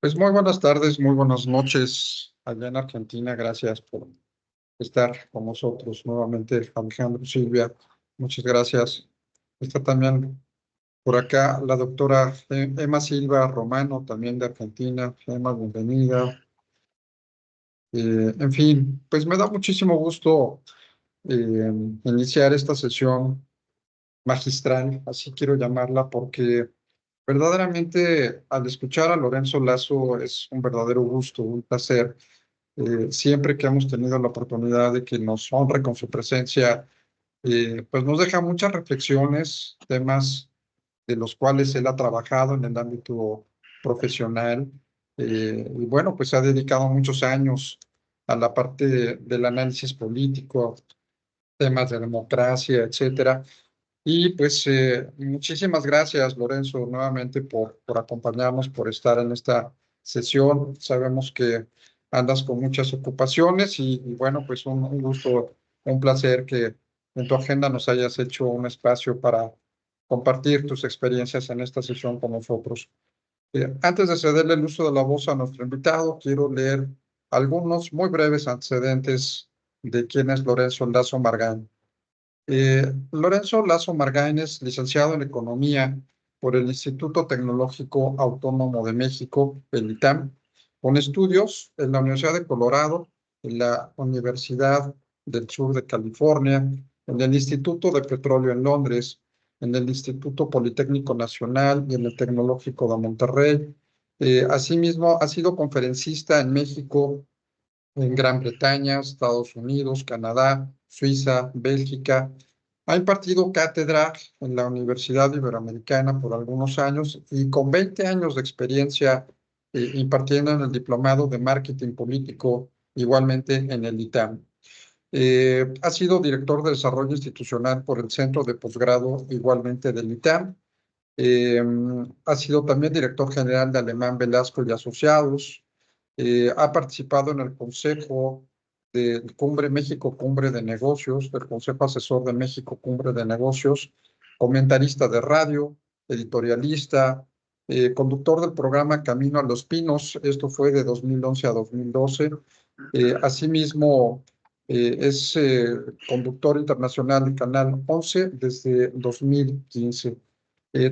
Pues muy buenas tardes, muy buenas noches allá en Argentina. Gracias por estar con nosotros nuevamente, Alejandro, Silvia. Muchas gracias. Está también por acá la doctora Emma Silva Romano, también de Argentina. Emma, bienvenida. En fin, pues me da muchísimo gusto iniciar esta sesión magistral, así quiero llamarla, porque verdaderamente al escuchar a Lorenzo Lazo es un verdadero gusto, un placer. Siempre que hemos tenido la oportunidad de que nos honre con su presencia, pues nos deja muchas reflexiones, temas de los cuales él ha trabajado en el ámbito profesional. Y bueno, pues ha dedicado muchos años a la parte del análisis político, temas de democracia, etcétera. Y pues muchísimas gracias, Lorenzo, nuevamente por acompañarnos, por estar en esta sesión. Sabemos que andas con muchas ocupaciones y bueno, pues un gusto, un placer que en tu agenda nos hayas hecho un espacio para compartir tus experiencias en esta sesión con nosotros. Antes de cederle el uso de la voz a nuestro invitado, quiero leer algunos muy breves antecedentes de quién es Lorenzo Lazo Margán. Lorenzo Lazo Margain es licenciado en Economía por el Instituto Tecnológico Autónomo de México, el ITAM, con estudios en la Universidad de Colorado, en la Universidad del Sur de California, en el Instituto de Petróleo en Londres, en el Instituto Politécnico Nacional y en el Tecnológico de Monterrey. Asimismo, ha sido conferencista en México, en Gran Bretaña, Estados Unidos, Canadá, Suiza, Bélgica. Ha impartido cátedra en la Universidad Iberoamericana por algunos años y con 20 años de experiencia impartiendo en el Diplomado de Marketing Político, igualmente en el ITAM. Ha sido director de Desarrollo Institucional por el Centro de Posgrado, igualmente del ITAM. Eh, Ha sido también director general de Alemán Velasco y Asociados. Ha participado en el Consejo de Cumbre México, Cumbre de Negocios, del Consejo Asesor de México, Cumbre de Negocios, comentarista de radio, editorialista, conductor del programa Camino a los Pinos. Esto fue de 2011 a 2012. Asimismo, es conductor internacional del Canal 11 desde 2015.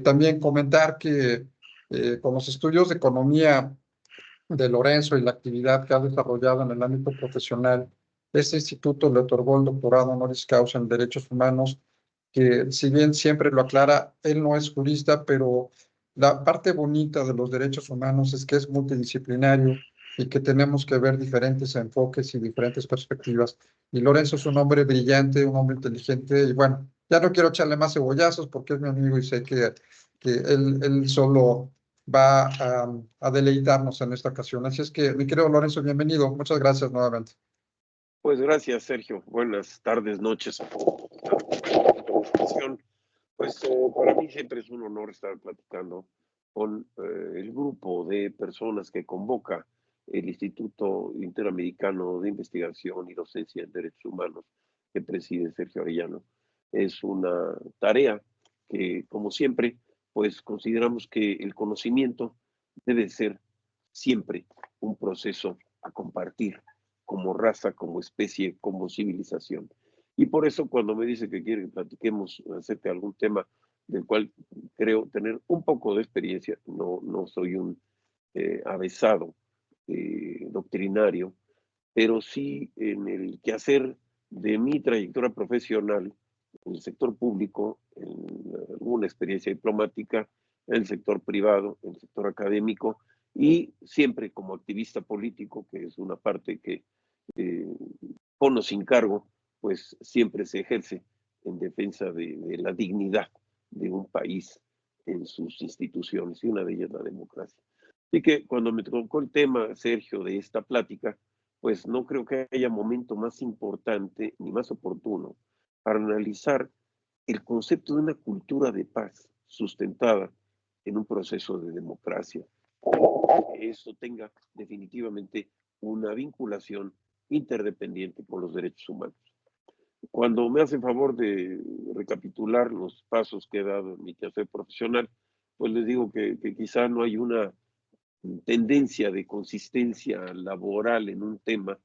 También comentar que con los estudios de economía de Lorenzo y la actividad que ha desarrollado en el ámbito profesional, este instituto le otorgó el doctorado honoris causa en Derechos Humanos, que si bien siempre lo aclara, él no es jurista, pero la parte bonita de los derechos humanos es que es multidisciplinario y que tenemos que ver diferentes enfoques y diferentes perspectivas. Y Lorenzo es un hombre brillante, un hombre inteligente, y bueno, ya no quiero echarle más cebollazos porque es mi amigo y sé que él solo va a deleitarnos en esta ocasión. Así es que, mi querido Lorenzo, bienvenido. Muchas gracias nuevamente. Pues gracias, Sergio. Buenas tardes, noches a todos. Pues para mí siempre es un honor estar platicando con el grupo de personas que convoca el Instituto Interamericano de Investigación y Docencia en Derechos Humanos que preside Sergio Arellano. Es una tarea que, como siempre, pues consideramos que el conocimiento debe ser siempre un proceso a compartir como raza, como especie, como civilización. Y por eso cuando me dice que quiere que platiquemos acerca de algún tema del cual creo tener un poco de experiencia, no soy un avesado doctrinario, pero sí en el quehacer de mi trayectoria profesional en el sector público, en alguna experiencia diplomática, en el sector privado, en el sector académico y siempre como activista político, que es una parte que eh, con o sin cargo, pues siempre se ejerce en defensa de la dignidad de un país en sus instituciones, y una de ellas la democracia. Así que cuando me tocó el tema, Sergio, de esta plática, pues no creo que haya momento más importante ni más oportuno para analizar el concepto de una cultura de paz sustentada en un proceso de democracia. Que eso tenga definitivamente una vinculación interdependiente con los derechos humanos. Cuando me hacen favor de recapitular los pasos que he dado en mi quehacer profesional, pues les digo que quizá no hay una tendencia de consistencia laboral en un tema,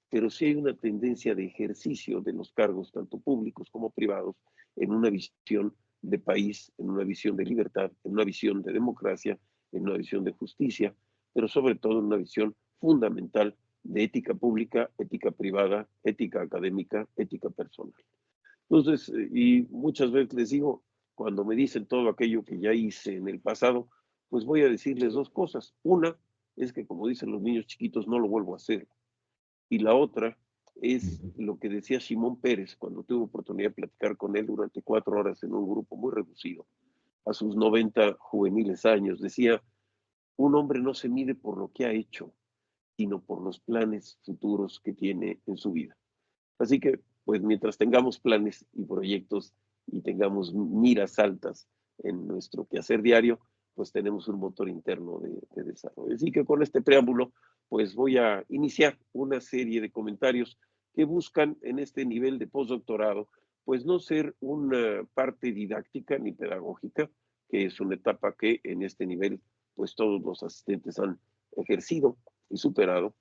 pero sí hay una tendencia de ejercicio de los cargos, tanto públicos como privados, en una visión de país, en una visión de libertad, en una visión de democracia, en una visión de justicia, pero sobre todo en una visión fundamental de ética pública, ética privada, ética académica, ética personal. Entonces, y muchas veces les digo, cuando me dicen todo aquello que ya hice en el pasado, pues voy a decirles dos cosas. Una es que, como dicen los niños chiquitos, no lo vuelvo a hacer. Y la otra es lo que decía Simón Pérez cuando tuve oportunidad de platicar con él durante 4 horas en un grupo muy reducido, a sus 90 juveniles años. Decía, un hombre no se mide por lo que ha hecho, sino por los planes futuros que tiene en su vida. Así que, pues mientras tengamos planes y proyectos y tengamos miras altas en nuestro quehacer diario, pues tenemos un motor interno de desarrollo. Así que con este preámbulo, pues voy a iniciar una serie de comentarios que buscan en este nivel de postdoctorado, pues no ser una parte didáctica ni pedagógica, que es una etapa que en este nivel, pues todos los asistentes han ejercido y superado,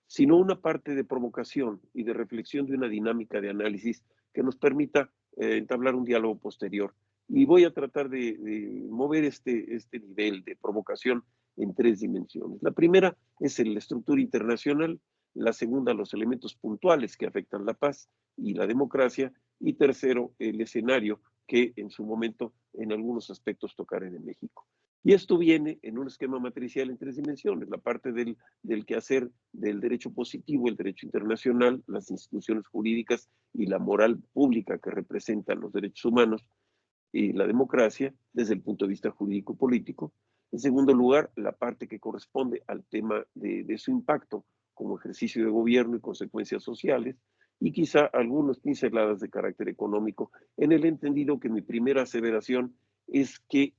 sino una parte de provocación y de reflexión de una dinámica de análisis que nos permita entablar un diálogo posterior. Y voy a tratar de mover este nivel de provocación en tres dimensiones. La primera es la estructura internacional, la segunda, los elementos puntuales que afectan la paz y la democracia, y tercero, el escenario que en su momento en algunos aspectos tocaré en México. Y esto viene en un esquema matricial en tres dimensiones, la parte del quehacer del derecho positivo, el derecho internacional, las instituciones jurídicas y la moral pública que representan los derechos humanos y la democracia desde el punto de vista jurídico-político. En segundo lugar, la parte que corresponde al tema de su impacto como ejercicio de gobierno y consecuencias sociales, y quizá algunas pinceladas de carácter económico, en el entendido que mi primera aseveración es que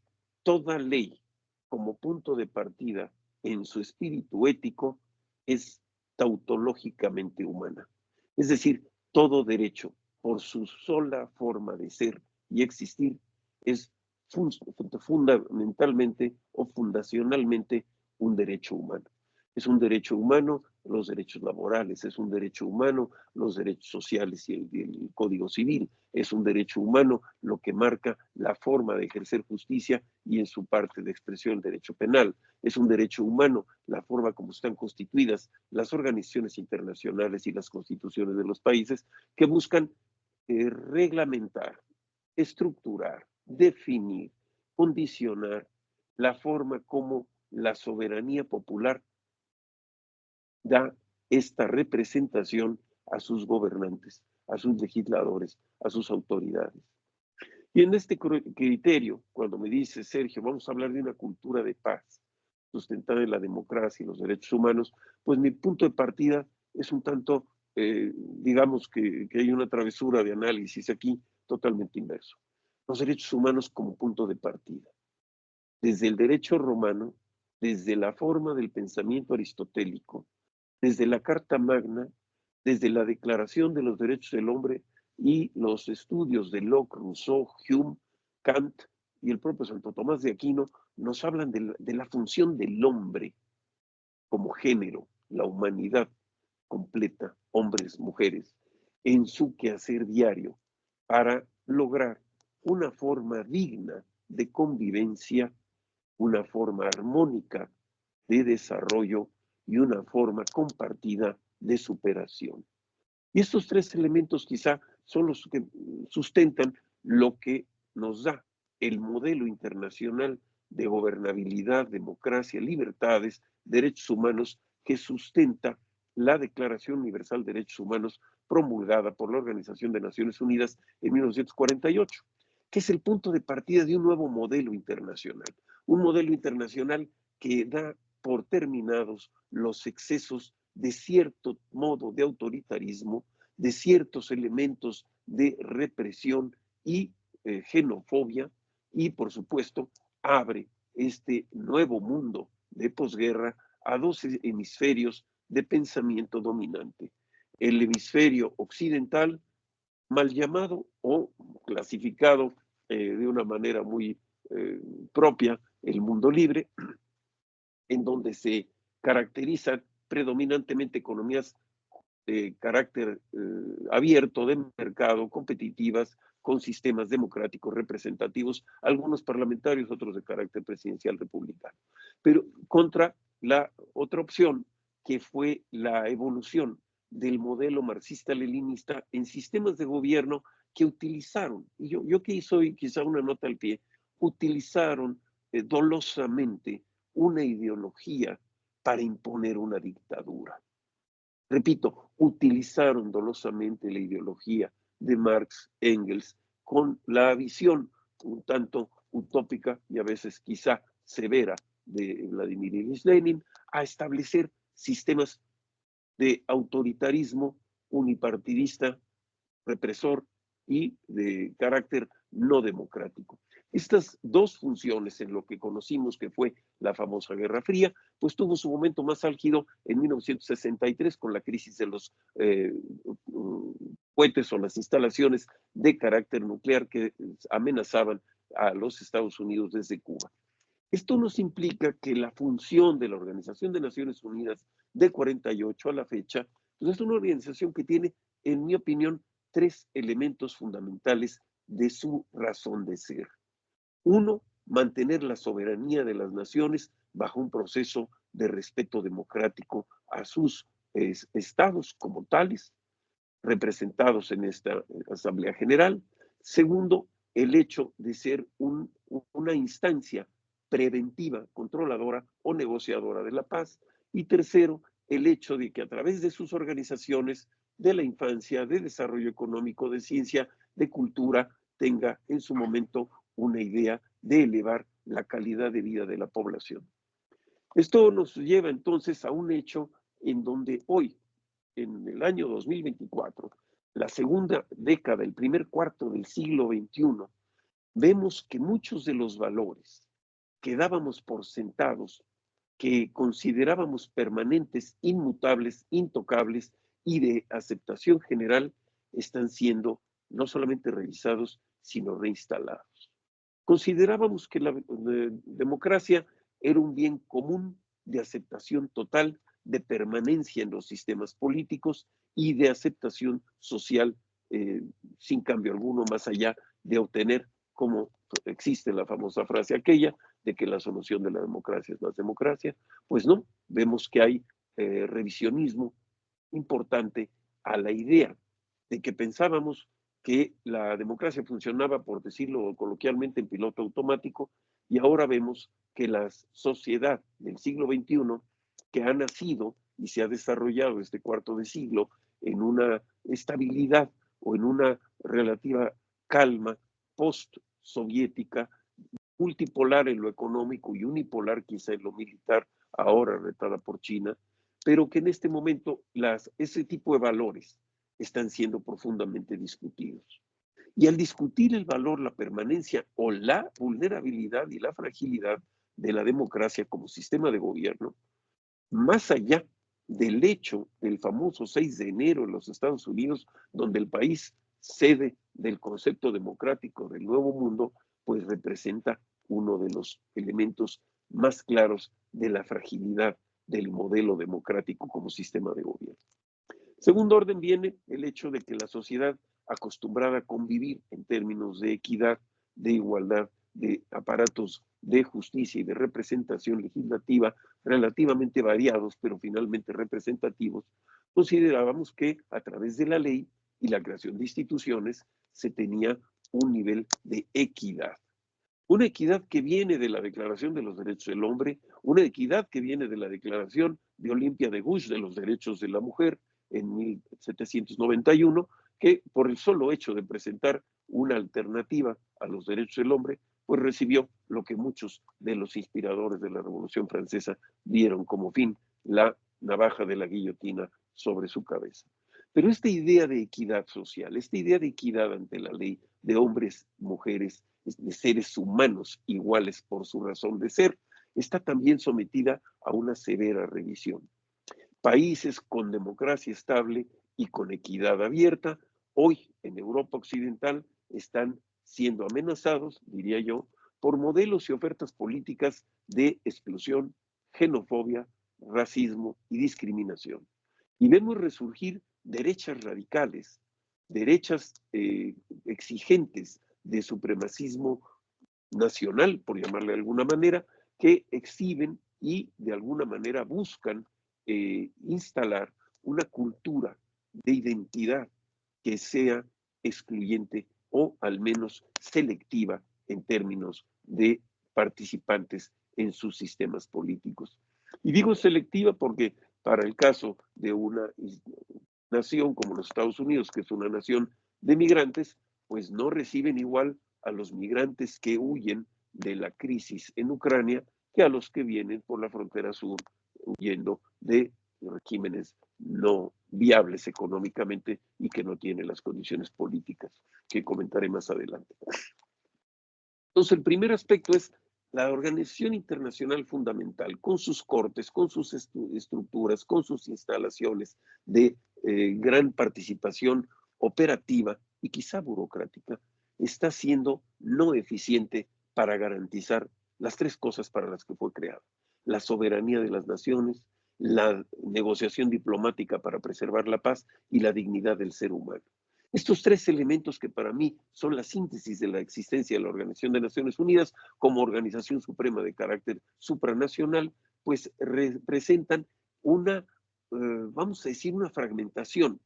toda ley como punto de partida en su espíritu ético es tautológicamente humana. Es decir, todo derecho, por su sola forma de ser y existir, es fundamentalmente o fundacionalmente un derecho humano. Es un derecho humano los derechos laborales, es un derecho humano los derechos sociales y el Código Civil, es un derecho humano lo que marca la forma de ejercer justicia y en su parte de expresión el derecho penal, es un derecho humano la forma como están constituidas las organizaciones internacionales y las constituciones de los países que buscan reglamentar, estructurar, definir, condicionar la forma como la soberanía popular da esta representación a sus gobernantes, a sus legisladores, a sus autoridades. Y en este criterio, cuando me dice Sergio, vamos a hablar de una cultura de paz sustentada en la democracia y los derechos humanos, pues mi punto de partida es un tanto, digamos que hay una travesura de análisis aquí totalmente inverso. Los derechos humanos como punto de partida. Desde el derecho romano, desde la forma del pensamiento aristotélico, desde la Carta Magna, desde la Declaración de los Derechos del Hombre y los estudios de Locke, Rousseau, Hume, Kant y el propio Santo Tomás de Aquino, nos hablan de la función del hombre como género, la humanidad completa, hombres, mujeres, en su quehacer diario para lograr una forma digna de convivencia, una forma armónica de desarrollo y una forma compartida de superación. Y estos tres elementos quizá son los que sustentan lo que nos da el modelo internacional de gobernabilidad, democracia, libertades, derechos humanos que sustenta la Declaración Universal de Derechos Humanos promulgada por la Organización de Naciones Unidas en 1948, que es el punto de partida de un nuevo modelo internacional, un modelo internacional que da por terminados los excesos de cierto modo de autoritarismo, de ciertos elementos de represión y xenofobia, y por supuesto abre este nuevo mundo de posguerra a dos hemisferios de pensamiento dominante. El hemisferio occidental, mal llamado o clasificado de una manera muy propia, el mundo libre, en donde se caracterizan predominantemente economías de carácter abierto, de mercado, competitivas, con sistemas democráticos representativos, algunos parlamentarios, otros de carácter presidencial republicano. Pero contra la otra opción, que fue la evolución del modelo marxista-leninista en sistemas de gobierno que utilizaron, y yo aquí soy quizá una nota al pie, utilizaron dolosamente una ideología para imponer una dictadura. Repito, utilizaron dolosamente la ideología de Marx, Engels, con la visión un tanto utópica y a veces quizá severa de Vladimir Ilich Lenin, a establecer sistemas de autoritarismo unipartidista, represor y de carácter no democrático. Estas dos funciones en lo que conocimos que fue la famosa Guerra Fría, pues tuvo su momento más álgido en 1963 con la crisis de los cohetes o las instalaciones de carácter nuclear que amenazaban a los Estados Unidos desde Cuba. Esto nos implica que la función de la Organización de Naciones Unidas de 48 a la fecha, pues es una organización que tiene, en mi opinión, tres elementos fundamentales de su razón de ser. Uno, mantener la soberanía de las naciones bajo un proceso de respeto democrático a sus estados como tales, representados en esta Asamblea General. Segundo, el hecho de ser una instancia preventiva, controladora o negociadora de la paz. Y tercero, el hecho de que a través de sus organizaciones de la infancia, de desarrollo económico, de ciencia, de cultura, tenga en su momento una idea de elevar la calidad de vida de la población. Esto nos lleva entonces a un hecho en donde hoy, en el año 2024, la segunda década, el primer cuarto del siglo XXI, vemos que muchos de los valores que dábamos por sentados, que considerábamos permanentes, inmutables, intocables y de aceptación general, están siendo no solamente revisados, sino reinstalados. Considerábamos que la democracia era un bien común de aceptación total, de permanencia en los sistemas políticos y de aceptación social sin cambio alguno, más allá de obtener, como existe la famosa frase aquella, de que la solución de la democracia es más democracia. Pues no, vemos que hay revisionismo importante a la idea de que pensábamos que la democracia funcionaba, por decirlo coloquialmente, en piloto automático, y ahora vemos que la sociedad del siglo XXI, que ha nacido y se ha desarrollado este cuarto de siglo en una estabilidad o en una relativa calma post-soviética, multipolar en lo económico y unipolar quizá en lo militar, ahora retada por China, pero que en este momento ese tipo de valores están siendo profundamente discutidos. Y al discutir el valor, la permanencia o la vulnerabilidad y la fragilidad de la democracia como sistema de gobierno, más allá del hecho del famoso 6 de enero en los Estados Unidos, donde el país sede del concepto democrático del nuevo mundo, pues representa uno de los elementos más claros de la fragilidad del modelo democrático como sistema de gobierno. Segundo orden viene el hecho de que la sociedad acostumbrada a convivir en términos de equidad, de igualdad, de aparatos de justicia y de representación legislativa relativamente variados, pero finalmente representativos, considerábamos que a través de la ley y la creación de instituciones se tenía un nivel de equidad. Una equidad que viene de la Declaración de los Derechos del Hombre, una equidad que viene de la Declaración de Olimpia de Gouges de los Derechos de la Mujer en 1791, que por el solo hecho de presentar una alternativa a los derechos del hombre, pues recibió lo que muchos de los inspiradores de la Revolución Francesa dieron como fin, la navaja de la guillotina sobre su cabeza. Pero esta idea de equidad social, esta idea de equidad ante la ley, de hombres, mujeres, de seres humanos iguales por su razón de ser, está también sometida a una severa revisión. Países con democracia estable y con equidad abierta, hoy en Europa Occidental están siendo amenazados, diría yo, por modelos y ofertas políticas de exclusión, xenofobia, racismo y discriminación. Y vemos resurgir derechas radicales, derechas exigentes de supremacismo nacional, por llamarle de alguna manera, que exhiben y de alguna manera buscan instalar una cultura de identidad que sea excluyente o al menos selectiva en términos de participantes en sus sistemas políticos. Y digo selectiva porque para el caso de una nación como los Estados Unidos, que es una nación de migrantes, pues no reciben igual a los migrantes que huyen de la crisis en Ucrania que a los que vienen por la frontera sur huyendo de regímenes no viables económicamente y que no tienen las condiciones políticas que comentaré más adelante. Entonces, el primer aspecto es la organización internacional fundamental, con sus cortes, con sus estructuras, con sus instalaciones de gran participación operativa y quizá burocrática, está siendo no eficiente para garantizar las tres cosas para las que fue creada: la soberanía de las naciones, la negociación diplomática para preservar la paz y la dignidad del ser humano. Estos tres elementos que para mí son la síntesis de la existencia de la Organización de Naciones Unidas como organización suprema de carácter supranacional, pues representan una, vamos a decir, una fragmentación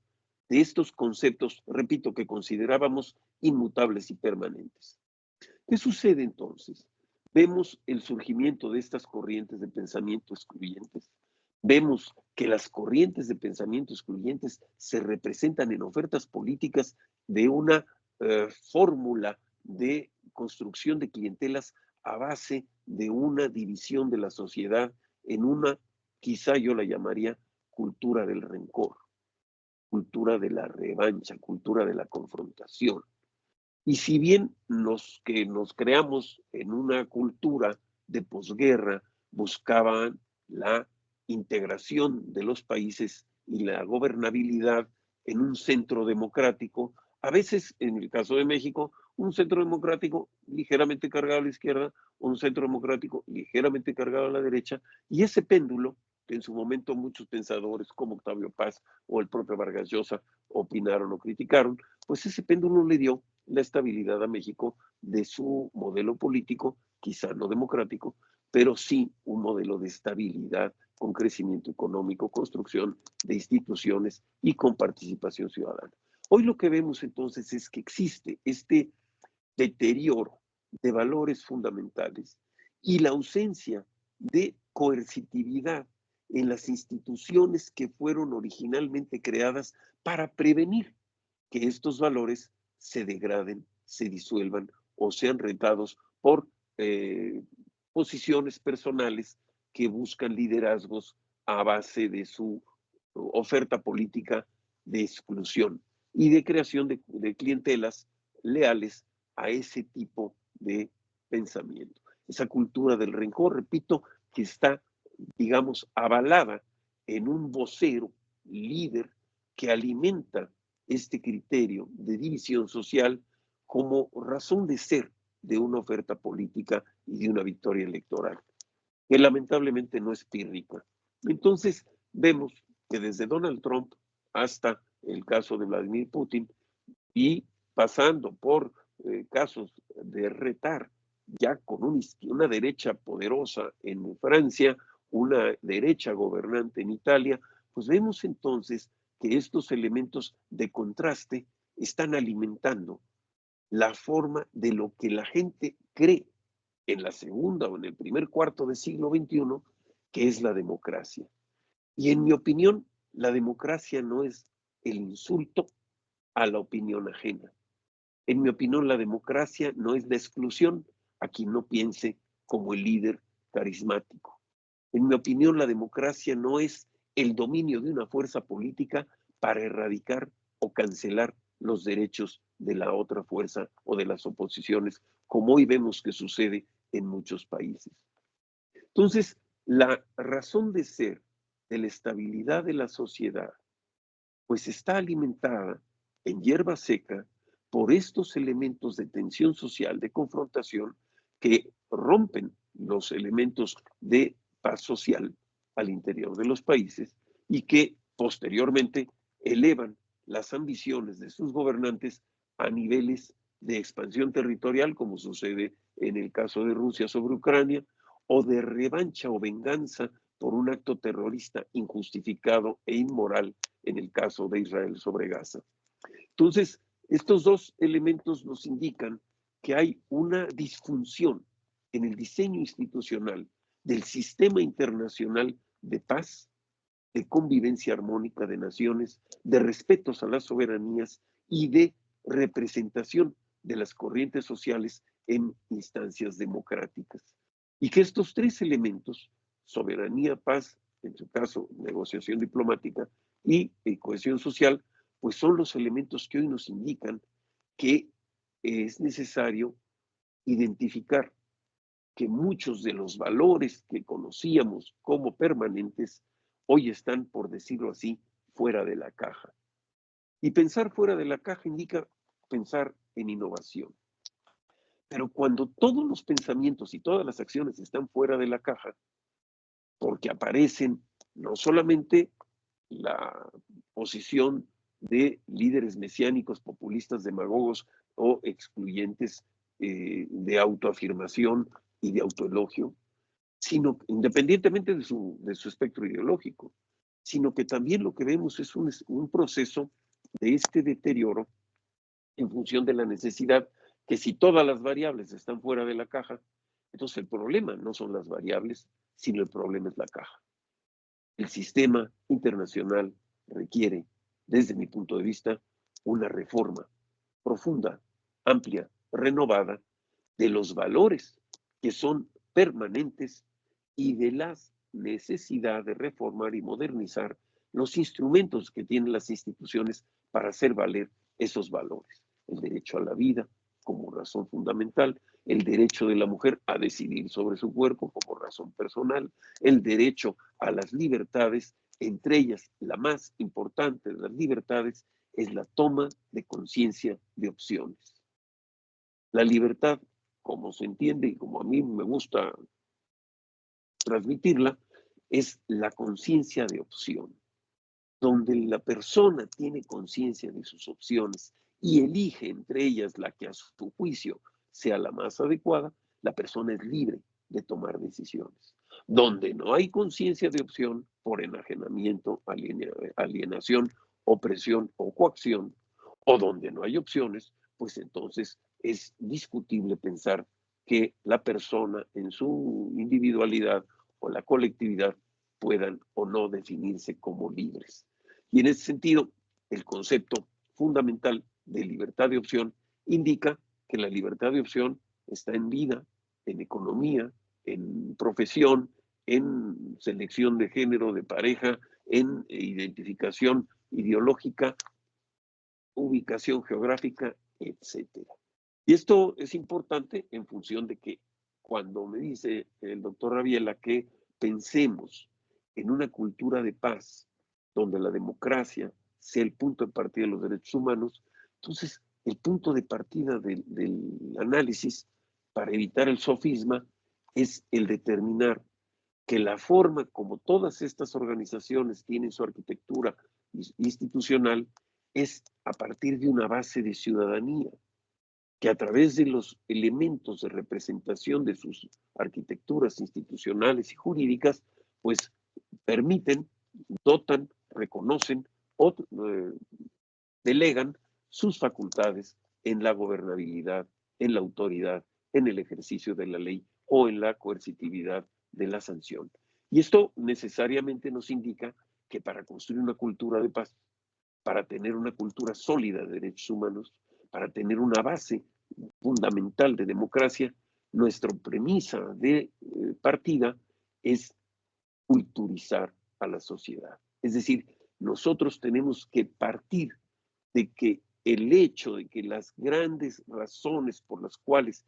de estos conceptos, repito, que considerábamos inmutables y permanentes. ¿Qué sucede entonces? Vemos el surgimiento de estas corrientes de pensamiento excluyentes. Vemos que las corrientes de pensamiento excluyentes se representan en ofertas políticas de una fórmula de construcción de clientelas a base de una división de la sociedad en una, quizá yo la llamaría, cultura del rencor, cultura de la revancha, cultura de la confrontación. Y si bien los que nos creamos en una cultura de posguerra buscaban la integración de los países y la gobernabilidad en un centro democrático, a veces, en el caso de México, un centro democrático ligeramente cargado a la izquierda, un centro democrático ligeramente cargado a la derecha, y ese péndulo, que en su momento muchos pensadores como Octavio Paz o el propio Vargas Llosa opinaron o criticaron, pues ese péndulo le dio la estabilidad a México de su modelo político, quizá no democrático, pero sí un modelo de estabilidad con crecimiento económico, construcción de instituciones y con participación ciudadana. Hoy lo que vemos entonces es que existe este deterioro de valores fundamentales y la ausencia de coercitividad en las instituciones que fueron originalmente creadas para prevenir que estos valores se degraden, se disuelvan o sean rentados por posiciones personales que buscan liderazgos a base de su oferta política de exclusión y de creación de clientelas leales a ese tipo de pensamiento. Esa cultura del rencor, repito, que está, digamos, avalada en un vocero líder que alimenta este criterio de división social como razón de ser de una oferta política y de una victoria electoral, que lamentablemente no es pírrica. Entonces, vemos que desde Donald Trump hasta el caso de Vladimir Putin y pasando por casos de retar ya con una derecha poderosa en Francia, una derecha gobernante en Italia, pues vemos entonces que estos elementos de contraste están alimentando la forma de lo que la gente cree en la segunda o en el primer cuarto del siglo XXI, que es la democracia. Y en mi opinión, la democracia no es el insulto a la opinión ajena. En mi opinión, la democracia no es la exclusión a quien no piense como el líder carismático. En mi opinión, la democracia no es el dominio de una fuerza política para erradicar o cancelar los derechos de la otra fuerza o de las oposiciones, como hoy vemos que sucede en muchos países. Entonces, la razón de ser de la estabilidad de la sociedad, pues está alimentada en hierba seca por estos elementos de tensión social, de confrontación, que rompen los elementos de paz social al interior de los países y que posteriormente elevan las ambiciones de sus gobernantes a niveles de expansión territorial, como sucede en el caso de Rusia sobre Ucrania, o de revancha o venganza por un acto terrorista injustificado e inmoral en el caso de Israel sobre Gaza. Entonces, estos dos elementos nos indican que hay una disfunción en el diseño institucional del sistema internacional de paz, de convivencia armónica de naciones, de respetos a las soberanías y de representación de las corrientes sociales en instancias democráticas. Y que estos tres elementos, soberanía, paz, en su caso negociación diplomática y cohesión social, pues son los elementos que hoy nos indican que es necesario identificar que muchos de los valores que conocíamos como permanentes hoy están, por decirlo así, fuera de la caja. Y pensar fuera de la caja indica pensar en innovación. Pero cuando todos los pensamientos y todas las acciones están fuera de la caja, porque aparecen no solamente la posición de líderes mesiánicos, populistas, demagogos o excluyentes de autoafirmación y de autoelogio, sino independientemente de su espectro ideológico, sino que también lo que vemos es un proceso de este deterioro en función de la necesidad que si todas las variables están fuera de la caja, entonces el problema no son las variables, sino el problema es la caja. El sistema internacional requiere, desde mi punto de vista, una reforma profunda, amplia, renovada de los valores que son permanentes y de la necesidad de reformar y modernizar los instrumentos que tienen las instituciones para hacer valer esos valores. El derecho a la vida como razón fundamental, el derecho de la mujer a decidir sobre su cuerpo como razón personal, el derecho a las libertades, entre ellas la más importante de las libertades es la toma de conciencia de opciones. La libertad, como se entiende y como a mí me gusta transmitirla, es la conciencia de opción, donde la persona tiene conciencia de sus opciones y elige entre ellas la que a su juicio sea la más adecuada, la persona es libre de tomar decisiones. Donde no hay conciencia de opción por enajenamiento, alienación, opresión o coacción, o donde no hay opciones, pues entonces es discutible pensar que la persona en su individualidad o la colectividad puedan o no definirse como libres. Y en ese sentido, el concepto fundamental de libertad de opción indica que la libertad de opción está en vida, en economía, en profesión, en selección de género, de pareja, en identificación ideológica, ubicación geográfica, etcétera. Y esto es importante en función de que cuando me dice el doctor Rabiela que pensemos en una cultura de paz, donde la democracia sea el punto de partida de los derechos humanos, entonces el punto de partida del análisis para evitar el sofisma es el determinar que la forma como todas estas organizaciones tienen su arquitectura institucional es a partir de una base de ciudadanía, que a través de los elementos de representación de sus arquitecturas institucionales y jurídicas, pues permiten, dotan, reconocen o delegan sus facultades en la gobernabilidad, en la autoridad, en el ejercicio de la ley o en la coercitividad de la sanción. Y esto necesariamente nos indica que para construir una cultura de paz, para tener una cultura sólida de derechos humanos, para tener una base fundamental de democracia, nuestra premisa de partida es culturizar a la sociedad. Es decir, nosotros tenemos que partir de que el hecho de que las grandes razones por las cuales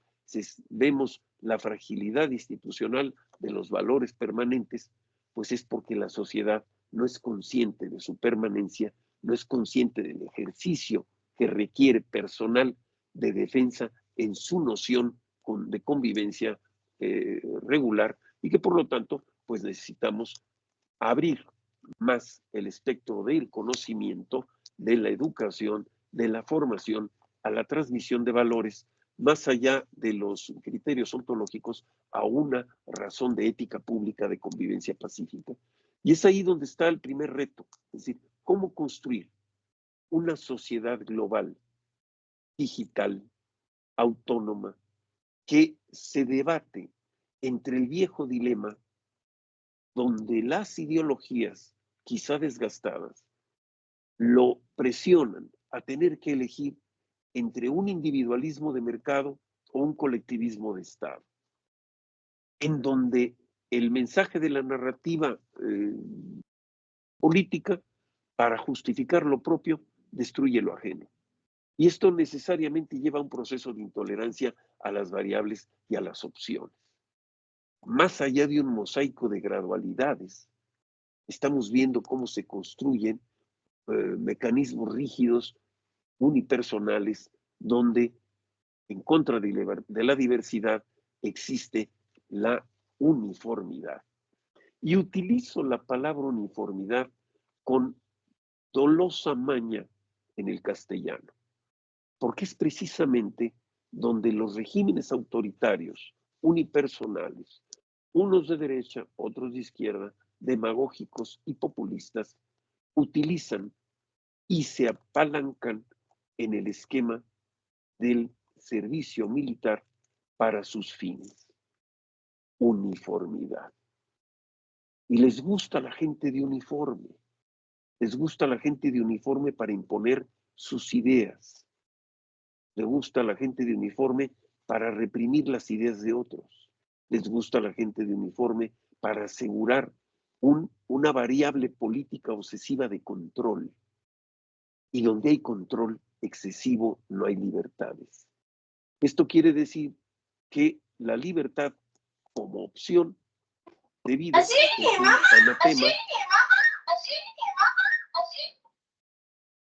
vemos la fragilidad institucional de los valores permanentes, pues es porque la sociedad no es consciente de su permanencia, no es consciente del ejercicio que requiere personal de defensa en su noción de convivencia regular y que por lo tanto pues necesitamos abrir más el espectro del conocimiento, de la educación, de la formación, a la transmisión de valores, más allá de los criterios ontológicos, a una razón de ética pública de convivencia pacífica. Y es ahí donde está el primer reto, es decir, cómo construir una sociedad global, digital, autónoma, que se debate entre el viejo dilema donde las ideologías, quizá desgastadas, lo presionan a tener que elegir entre un individualismo de mercado o un colectivismo de Estado, en donde el mensaje de la narrativa política, para justificar lo propio, destruye lo ajeno. Y esto necesariamente lleva a un proceso de intolerancia a las variables y a las opciones. Más allá de un mosaico de gradualidades, estamos viendo cómo se construyen mecanismos rígidos, unipersonales, donde en contra de la diversidad existe la uniformidad. Y utilizo la palabra uniformidad con dolosa maña en el castellano, porque es precisamente donde los regímenes autoritarios, unipersonales, unos de derecha, otros de izquierda, demagógicos y populistas, utilizan y se apalancan en el esquema del servicio militar para sus fines. Uniformidad. Y les gusta la gente de uniforme. Les gusta la gente de uniforme para imponer sus ideas. Les gusta la gente de uniforme para reprimir las ideas de otros. Les gusta la gente de uniforme para asegurar una variable política obsesiva de control. Y donde hay control excesivo, no hay libertades. Esto quiere decir que la libertad como opción de vida es un anatema.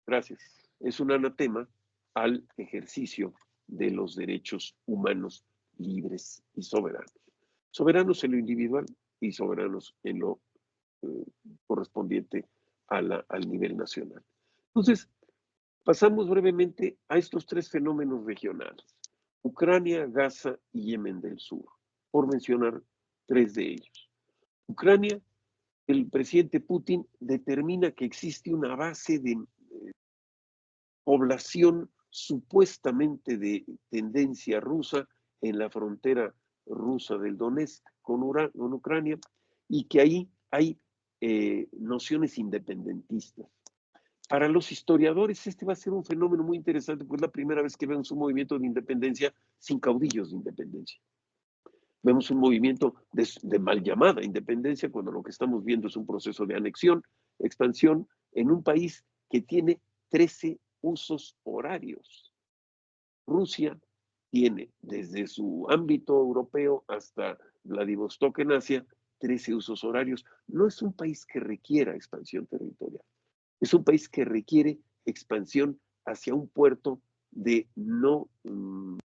Gracias. Es un anatema al ejercicio de los derechos humanos libres y soberanos. Soberanos en lo individual y soberanos en lo correspondiente al nivel nacional. Entonces, pasamos brevemente a estos tres fenómenos regionales: Ucrania, Gaza y Yemen del Sur, por mencionar tres de ellos. Ucrania, el presidente Putin determina que existe una base de población supuestamente de tendencia rusa en la frontera rusa del Donetsk con Ucrania, y que ahí hay nociones independentistas. Para los historiadores este va a ser un fenómeno muy interesante, porque es la primera vez que vemos un movimiento de independencia sin caudillos de independencia. Vemos un movimiento de mal llamada independencia, cuando lo que estamos viendo es un proceso de anexión, expansión, en un país que tiene 13 usos horarios. Rusia tiene desde su ámbito europeo hasta Vladivostok en Asia 13 usos horarios. No es un país que requiera expansión territorial. Es un país que requiere expansión hacia un puerto de no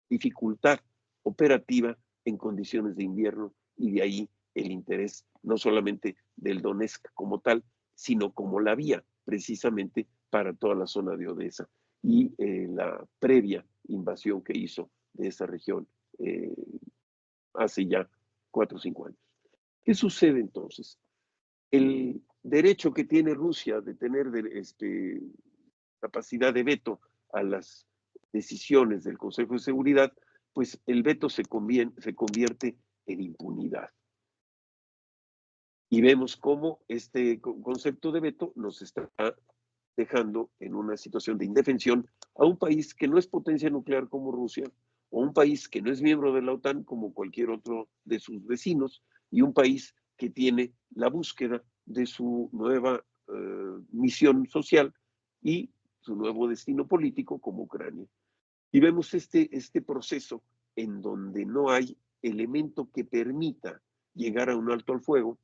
dificultad operativa en condiciones de invierno, y de ahí el interés no solamente del Donetsk como tal, sino como la vía precisamente para toda la zona de Odessa y la previa invasión que hizo de esa región hace ya 4 o 5 años. ¿Qué sucede entonces? El derecho que tiene Rusia de tener capacidad de veto a las decisiones del Consejo de Seguridad, pues el veto se convierte en impunidad. Y vemos cómo este concepto de veto nos está dejando en una situación de indefensión a un país que no es potencia nuclear como Rusia, o un país que no es miembro de la OTAN como cualquier otro de sus vecinos, y un país que tiene la búsqueda de su nueva misión social y su nuevo destino político como Ucrania. Y vemos este proceso en donde no hay elemento que permita llegar a un alto al fuego,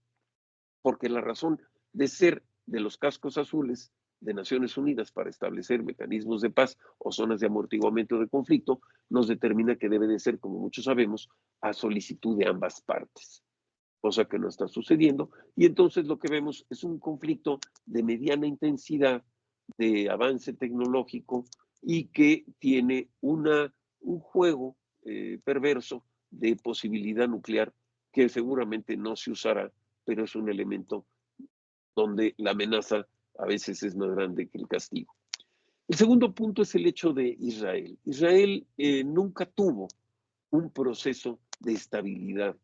porque la razón de ser de los cascos azules de Naciones Unidas para establecer mecanismos de paz o zonas de amortiguamiento de conflicto nos determina que debe de ser, como muchos sabemos, a solicitud de ambas partes. cosa que no está sucediendo. Y entonces lo que vemos es un conflicto de mediana intensidad, de avance tecnológico y que tiene un juego perverso de posibilidad nuclear que seguramente no se usará, pero es un elemento donde la amenaza a veces es más grande que el castigo. El segundo punto es el hecho de Israel. Israel nunca tuvo un proceso de estabilidad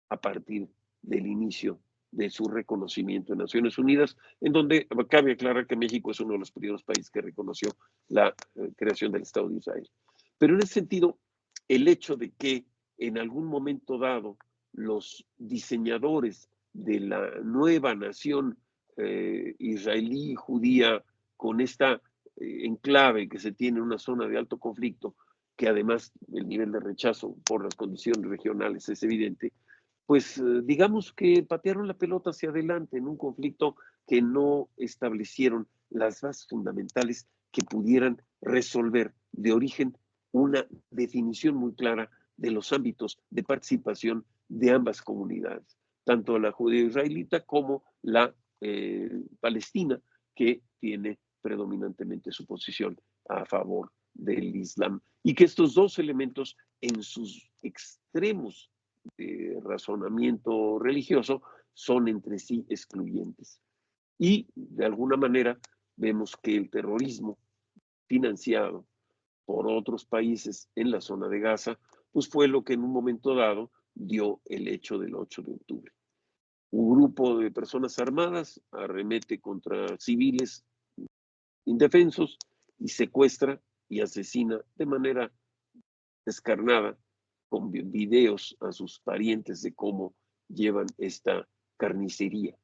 a partir del inicio de su reconocimiento en Naciones Unidas, en donde cabe aclarar que México es uno de los primeros países que reconoció la creación del Estado de Israel. Pero en ese sentido, el hecho de que en algún momento dado los diseñadores de la nueva nación israelí judía con esta enclave que se tiene en una zona de alto conflicto, que además el nivel de rechazo por las condiciones regionales es evidente, pues digamos que patearon la pelota hacia adelante en un conflicto que no establecieron las bases fundamentales que pudieran resolver de origen una definición muy clara de los ámbitos de participación de ambas comunidades, tanto la judía israelita como la palestina, que tiene predominantemente su posición a favor del Islam, y que estos dos elementos en sus extremos de razonamiento religioso son entre sí excluyentes. Y de alguna manera vemos que el terrorismo financiado por otros países en la zona de Gaza, pues fue lo que en un momento dado dio el hecho del 8 de octubre. Un grupo de personas armadas arremete contra civiles indefensos y secuestra y asesina de manera descarnada con videos a sus parientes de cómo llevan esta carnicería.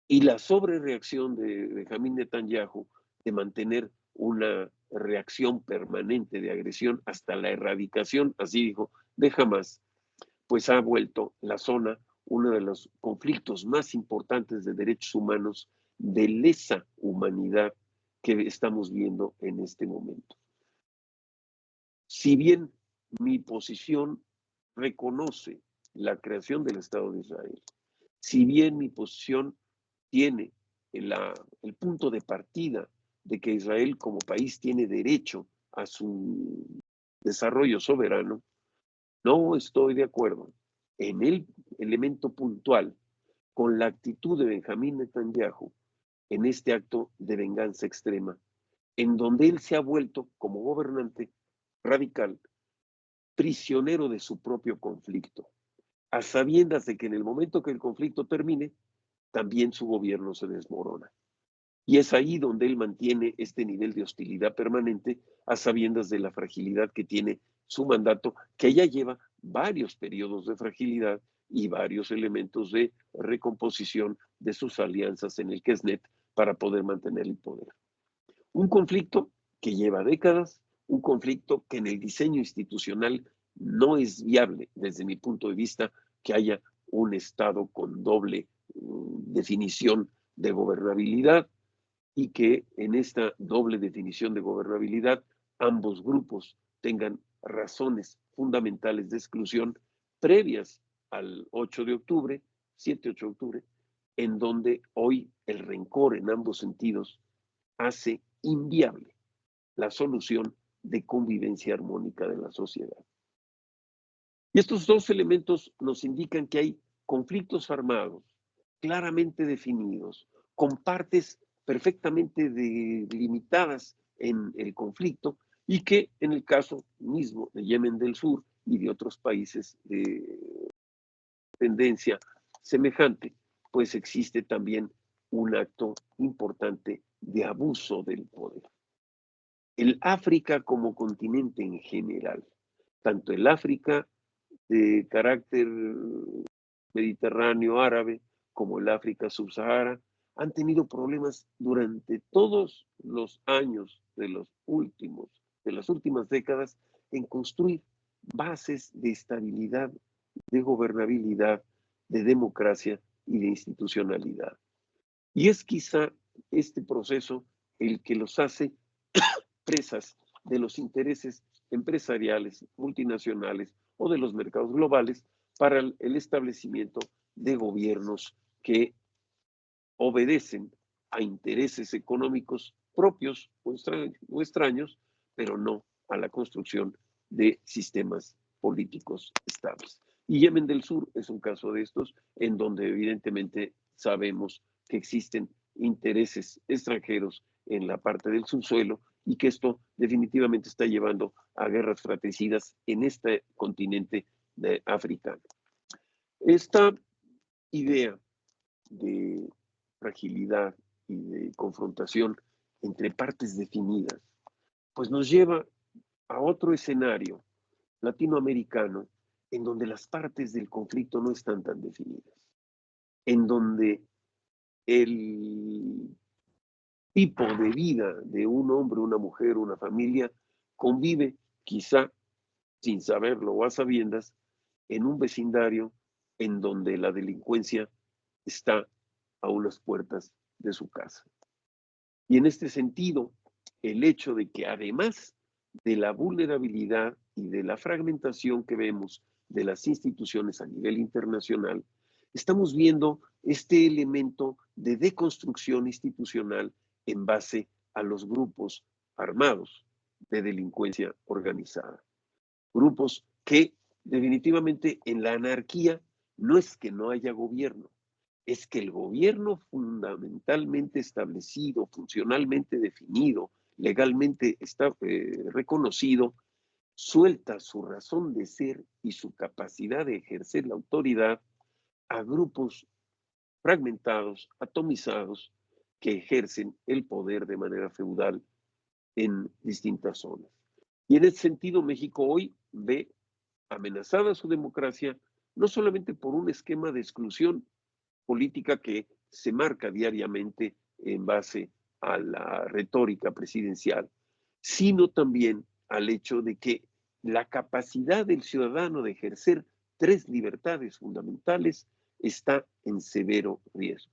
Y la sobrereacción de Benjamín Netanyahu de mantener una reacción permanente de agresión hasta la erradicación, así dijo, de Hamas, pues ha vuelto la zona uno de los conflictos más importantes de derechos humanos de lesa humanidad que estamos viendo en este momento. Si bien mi posición reconoce la creación del Estado de Israel, si bien mi posición tiene el punto de partida de que Israel como país tiene derecho a su desarrollo soberano, no estoy de acuerdo en el elemento puntual con la actitud de Benjamín Netanyahu en este acto de venganza extrema, en donde él se ha vuelto como gobernante radical prisionero de su propio conflicto, a sabiendas de que en el momento que el conflicto termine, también su gobierno se desmorona. Y es ahí donde él mantiene este nivel de hostilidad permanente, a sabiendas de la fragilidad que tiene su mandato, que ya lleva varios periodos de fragilidad y varios elementos de recomposición de sus alianzas en el Knesset para poder mantener el poder. Un conflicto que lleva décadas, un conflicto que en el diseño institucional no es viable desde mi punto de vista que haya un Estado con doble definición de gobernabilidad y que en esta doble definición de gobernabilidad ambos grupos tengan razones fundamentales de exclusión previas al 8 de octubre, 7-8 de octubre, en donde hoy el rencor en ambos sentidos hace inviable la solución de convivencia armónica de la sociedad. Y estos dos elementos nos indican que hay conflictos armados claramente definidos, con partes perfectamente delimitadas en el conflicto y que en el caso mismo de Yemen del Sur y de otros países de tendencia semejante, pues existe también un acto importante de abuso del poder. El África como continente en general, tanto el África de carácter mediterráneo árabe como el África subsahara, han tenido problemas durante todos los años de las últimas décadas en construir bases de estabilidad, de gobernabilidad, de democracia y de institucionalidad. Y es quizá este proceso el que los hace presas de los intereses empresariales, multinacionales o de los mercados globales para el establecimiento de gobiernos que obedecen a intereses económicos propios o extraños, pero no a la construcción de sistemas políticos estables. Y Yemen del Sur es un caso de estos, en donde evidentemente sabemos que existen intereses extranjeros en la parte del subsuelo y que esto definitivamente está llevando a guerras fratricidas en este continente africano. Esta idea de fragilidad y de confrontación entre partes definidas, pues nos lleva a otro escenario latinoamericano en donde las partes del conflicto no están tan definidas, en donde el tipo de vida de un hombre, una mujer, una familia convive quizá sin saberlo o a sabiendas en un vecindario en donde la delincuencia está a unas puertas de su casa. Y en este sentido, el hecho de que además de la vulnerabilidad y de la fragmentación que vemos de las instituciones a nivel internacional, estamos viendo este elemento de deconstrucción institucional en base a los grupos armados de delincuencia organizada. Grupos que definitivamente en la anarquía no es que no haya gobierno, es que el gobierno fundamentalmente establecido, funcionalmente definido, legalmente está reconocido, suelta su razón de ser y su capacidad de ejercer la autoridad a grupos fragmentados, atomizados, que ejercen el poder de manera feudal en distintas zonas. Y en ese sentido, México hoy ve amenazada su democracia no solamente por un esquema de exclusión política que se marca diariamente en base a la retórica presidencial, sino también al hecho de que la capacidad del ciudadano de ejercer tres libertades fundamentales está en severo riesgo.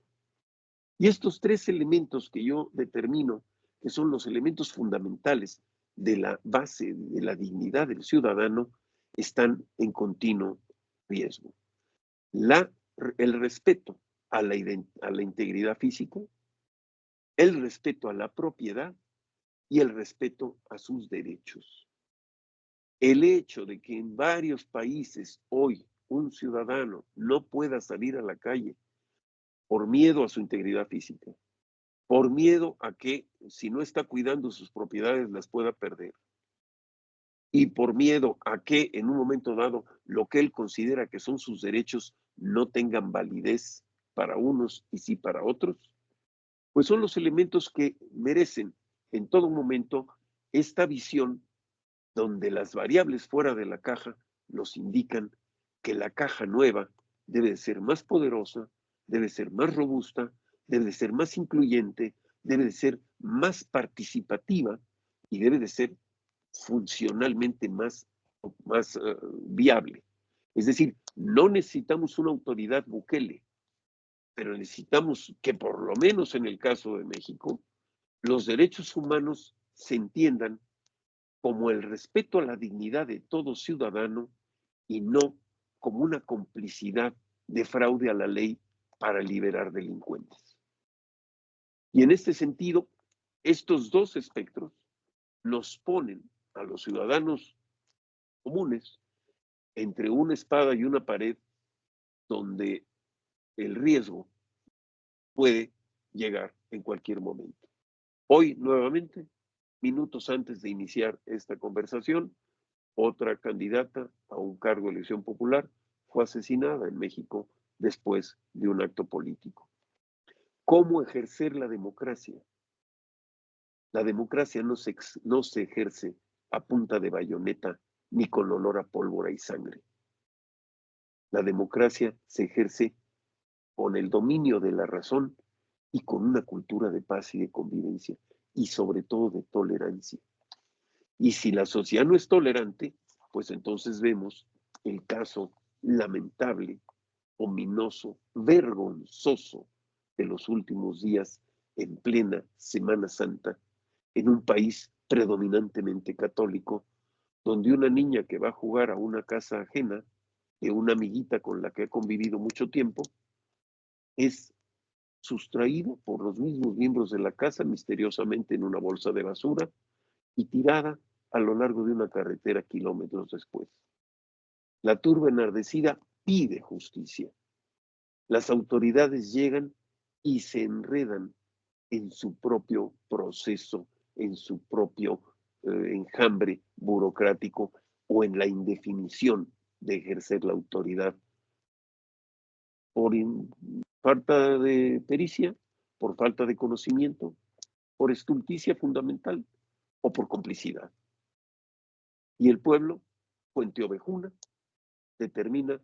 Y estos tres elementos que yo determino que son los elementos fundamentales de la base de la dignidad del ciudadano están en continuo riesgo. El respeto a la integridad física, el respeto a la propiedad y el respeto a sus derechos. El hecho de que en varios países hoy un ciudadano no pueda salir a la calle por miedo a su integridad física, por miedo a que si no está cuidando sus propiedades las pueda perder, y por miedo a que en un momento dado lo que él considera que son sus derechos no tengan validez para unos y sí para otros, pues son los elementos que merecen en todo momento esta visión donde las variables fuera de la caja nos indican que la caja nueva debe ser más poderosa, debe ser más robusta, debe ser más incluyente, debe ser más participativa y debe de ser funcionalmente más viable. Es decir, no necesitamos una autoridad Bukele, pero necesitamos que por lo menos en el caso de México, los derechos humanos se entiendan como el respeto a la dignidad de todo ciudadano y no como una complicidad de fraude a la ley para liberar delincuentes. Y en este sentido, estos dos espectros nos ponen a los ciudadanos comunes entre una espada y una pared donde el riesgo puede llegar en cualquier momento. Hoy, nuevamente, minutos antes de iniciar esta conversación, otra candidata a un cargo de elección popular fue asesinada en México después de un acto político. ¿Cómo ejercer la democracia? La democracia no se ejerce a punta de bayoneta ni con olor a pólvora y sangre. La democracia se ejerce con el dominio de la razón y con una cultura de paz y de convivencia y sobre todo de tolerancia. Y si la sociedad no es tolerante, pues entonces vemos el caso lamentable, ominoso, vergonzoso de los últimos días en plena Semana Santa en un país predominantemente católico, donde una niña que va a jugar a una casa ajena de una amiguita con la que ha convivido mucho tiempo, es sustraída por los mismos miembros de la casa misteriosamente en una bolsa de basura y tirada a lo largo de una carretera kilómetros después. La turba enardecida pide justicia. Las autoridades llegan y se enredan en su propio proceso, en su propio enjambre burocrático o en la indefinición de ejercer la autoridad por falta de pericia, por falta de conocimiento, por estulticia fundamental o por complicidad. Y el pueblo, Puente Ovejuna, determina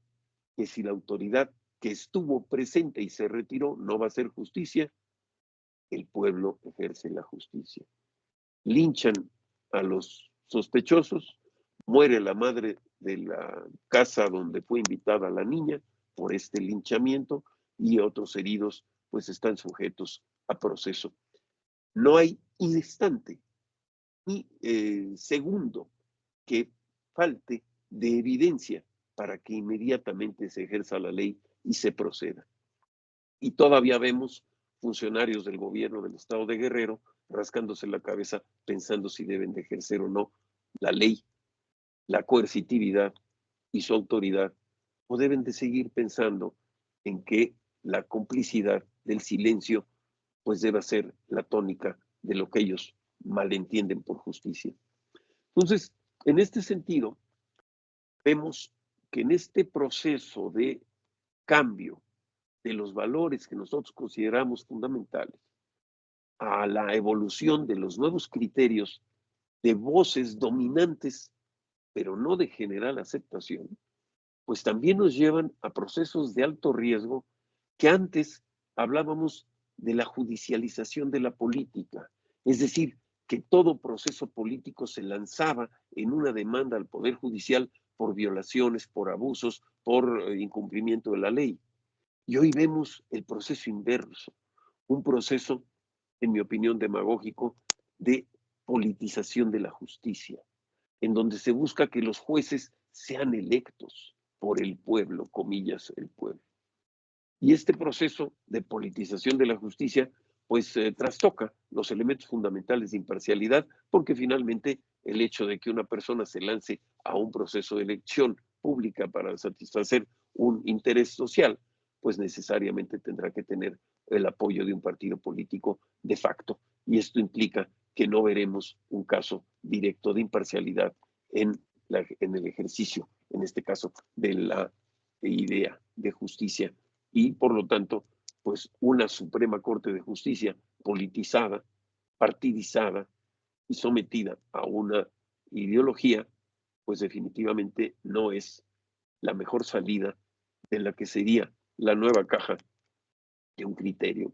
que si la autoridad que estuvo presente y se retiró no va a hacer justicia, el pueblo ejerce la justicia. Linchan a los sospechosos, muere la madre de la casa donde fue invitada la niña por este linchamiento y otros heridos pues están sujetos a proceso. No hay instante ni segundo que falte de evidencia para que inmediatamente se ejerza la ley y se proceda. Y todavía vemos funcionarios del gobierno del estado de Guerrero rascándose la cabeza pensando si deben de ejercer o no la ley, la coercitividad y su autoridad, o deben de seguir pensando en que la complicidad del silencio pues debe ser la tónica de lo que ellos malentienden por justicia. Entonces, en este sentido, vemos que en este proceso de cambio de los valores que nosotros consideramos fundamentales a la evolución de los nuevos criterios de voces dominantes, pero no de general aceptación, pues también nos llevan a procesos de alto riesgo que antes hablábamos de la judicialización de la política, es decir, que todo proceso político se lanzaba en una demanda al Poder Judicial por violaciones, por abusos, por incumplimiento de la ley. Y hoy vemos el proceso inverso, un proceso, en mi opinión, demagógico de politización de la justicia, en donde se busca que los jueces sean electos por el pueblo, comillas, el pueblo. Y este proceso de politización de la justicia, pues trastoca los elementos fundamentales de imparcialidad, porque finalmente el hecho de que una persona se lance a un proceso de elección pública para satisfacer un interés social, pues necesariamente tendrá que tener el apoyo de un partido político de facto. Y esto implica que no veremos un caso directo de imparcialidad en el ejercicio, en este caso, de la idea de justicia y por lo tanto, pues una Suprema Corte de Justicia politizada, partidizada y sometida a una ideología, pues definitivamente no es la mejor salida de la que sería la nueva caja de un criterio.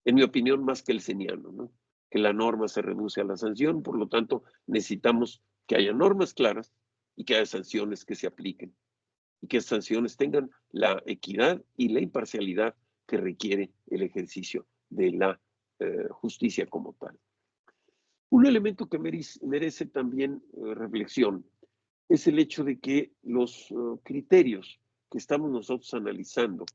En mi opinión, más que el seniano, ¿no? Que la norma se reduce a la sanción, por lo tanto, necesitamos que haya normas claras y que haya sanciones que se apliquen y que esas sanciones tengan la equidad y la imparcialidad que requiere el ejercicio de la justicia como tal. Un elemento que merece también reflexión es el hecho de que los criterios que estamos nosotros analizando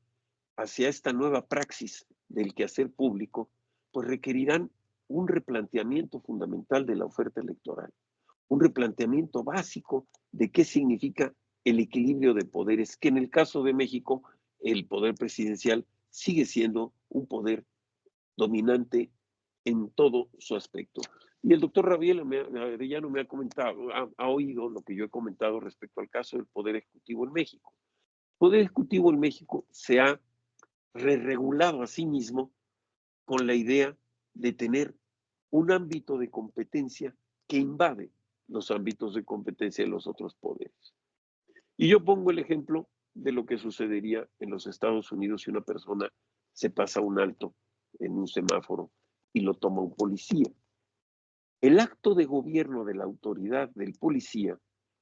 hacia esta nueva praxis del quehacer público, pues requerirán un replanteamiento fundamental de la oferta electoral, un replanteamiento básico de qué significa el equilibrio de poderes, que en el caso de México, el poder presidencial sigue siendo un poder dominante en todo su aspecto. Y el doctor Rabiel Arellano me ha comentado, ha oído lo que yo he comentado respecto al caso del Poder Ejecutivo en México. El Poder Ejecutivo en México se ha regulado a sí mismo con la idea de tener un ámbito de competencia que invade los ámbitos de competencia de los otros poderes. Y yo pongo el ejemplo de lo que sucedería en los Estados Unidos si una persona se pasa un alto en un semáforo y lo toma un policía. El acto de gobierno de la autoridad del policía,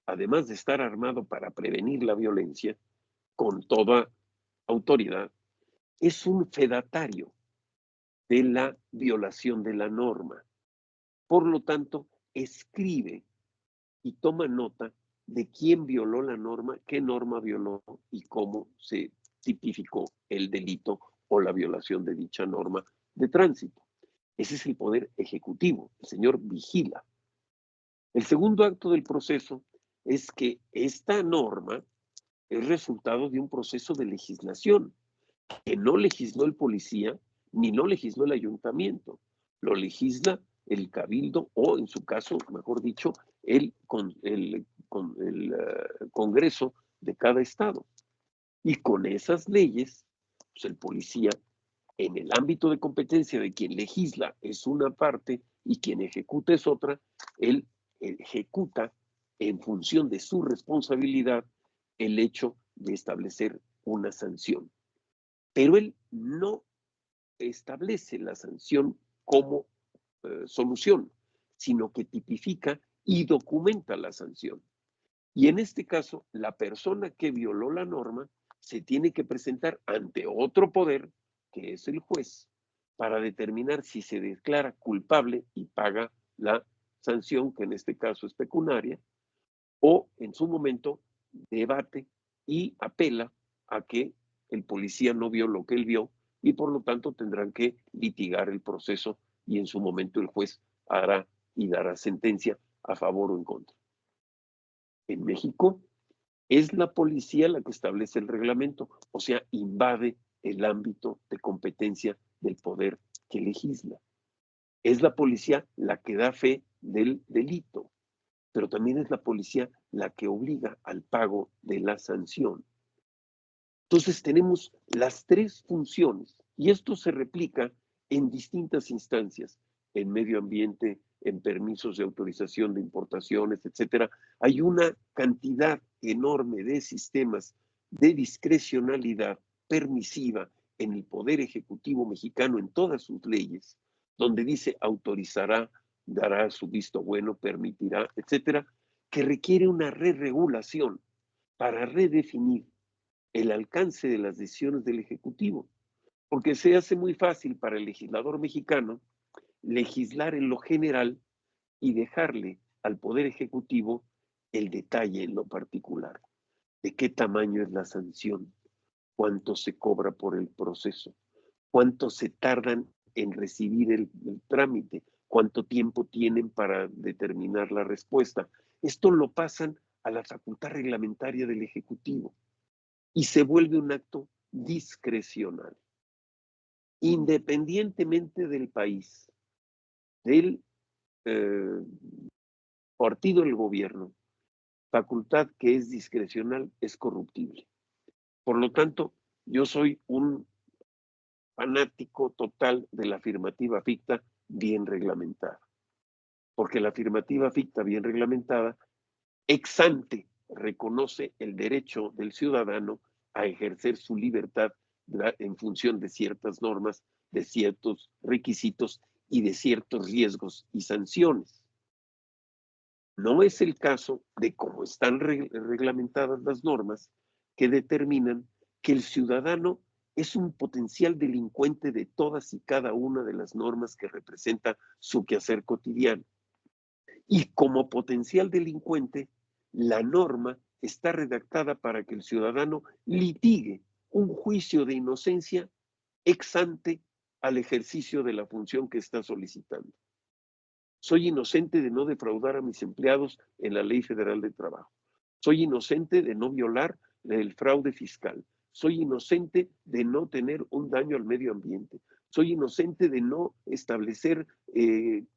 además de estar armado para prevenir la violencia, con toda autoridad, es un fedatario de la violación de la norma. Por lo tanto, escribe y toma nota de quién violó la norma, qué norma violó y cómo se tipificó el delito o la violación de dicha norma de tránsito. Ese es el poder ejecutivo. El señor vigila. El segundo acto del proceso es que esta norma es resultado de un proceso de legislación que no legisló el policía ni no legisló el ayuntamiento. Lo legisla el cabildo o, en su caso, mejor dicho, el Congreso de cada estado. Y con esas leyes, pues el policía, en el ámbito de competencia de quien legisla es una parte y quien ejecuta es otra, él ejecuta en función de su responsabilidad el hecho de establecer una sanción. Pero él no establece la sanción como solución, sino que tipifica y documenta la sanción. Y en este caso, la persona que violó la norma se tiene que presentar ante otro poder, que es el juez, para determinar si se declara culpable y paga la sanción, que en este caso es pecuniaria, o en su momento debate y apela a que el policía no vio lo que él vio y por lo tanto tendrán que litigar el proceso y en su momento el juez hará y dará sentencia a favor o en contra. En México es la policía la que establece el reglamento, o sea, invade el ámbito de competencia del poder que legisla. Es la policía la que da fe del delito, pero también es la policía la que obliga al pago de la sanción. Entonces tenemos las tres funciones y esto se replica en distintas instancias, en medio ambiente, en permisos de autorización de importaciones, etcétera. Hay una cantidad enorme de sistemas de discrecionalidad permisiva en el Poder Ejecutivo mexicano en todas sus leyes, donde dice autorizará, dará su visto bueno, permitirá, etcétera, que requiere una re-regulación para redefinir el alcance de las decisiones del Ejecutivo, porque se hace muy fácil para el legislador mexicano legislar en lo general y dejarle al Poder Ejecutivo el detalle en lo particular, de qué tamaño es la sanción, cuánto se cobra por el proceso, cuánto se tardan en recibir el trámite, cuánto tiempo tienen para determinar la respuesta. Esto lo pasan a la facultad reglamentaria del Ejecutivo y se vuelve un acto discrecional, independientemente del país, del eh, partido del gobierno. Facultad que es discrecional es corruptible. Por lo tanto, yo soy un fanático total de la afirmativa ficta bien reglamentada, porque la afirmativa ficta bien reglamentada ex ante reconoce el derecho del ciudadano a ejercer su libertad en función de ciertas normas, de ciertos requisitos y de ciertos riesgos y sanciones. No es el caso de cómo están reglamentadas las normas que determinan que el ciudadano es un potencial delincuente de todas y cada una de las normas que representa su quehacer cotidiano. Y como potencial delincuente, la norma está redactada para que el ciudadano litigue un juicio de inocencia ex ante al ejercicio de la función que está solicitando. Soy inocente de no defraudar a mis empleados en la Ley Federal de Trabajo. Soy inocente de no violar el fraude fiscal. Soy inocente de no tener un daño al medio ambiente. Soy inocente de no establecer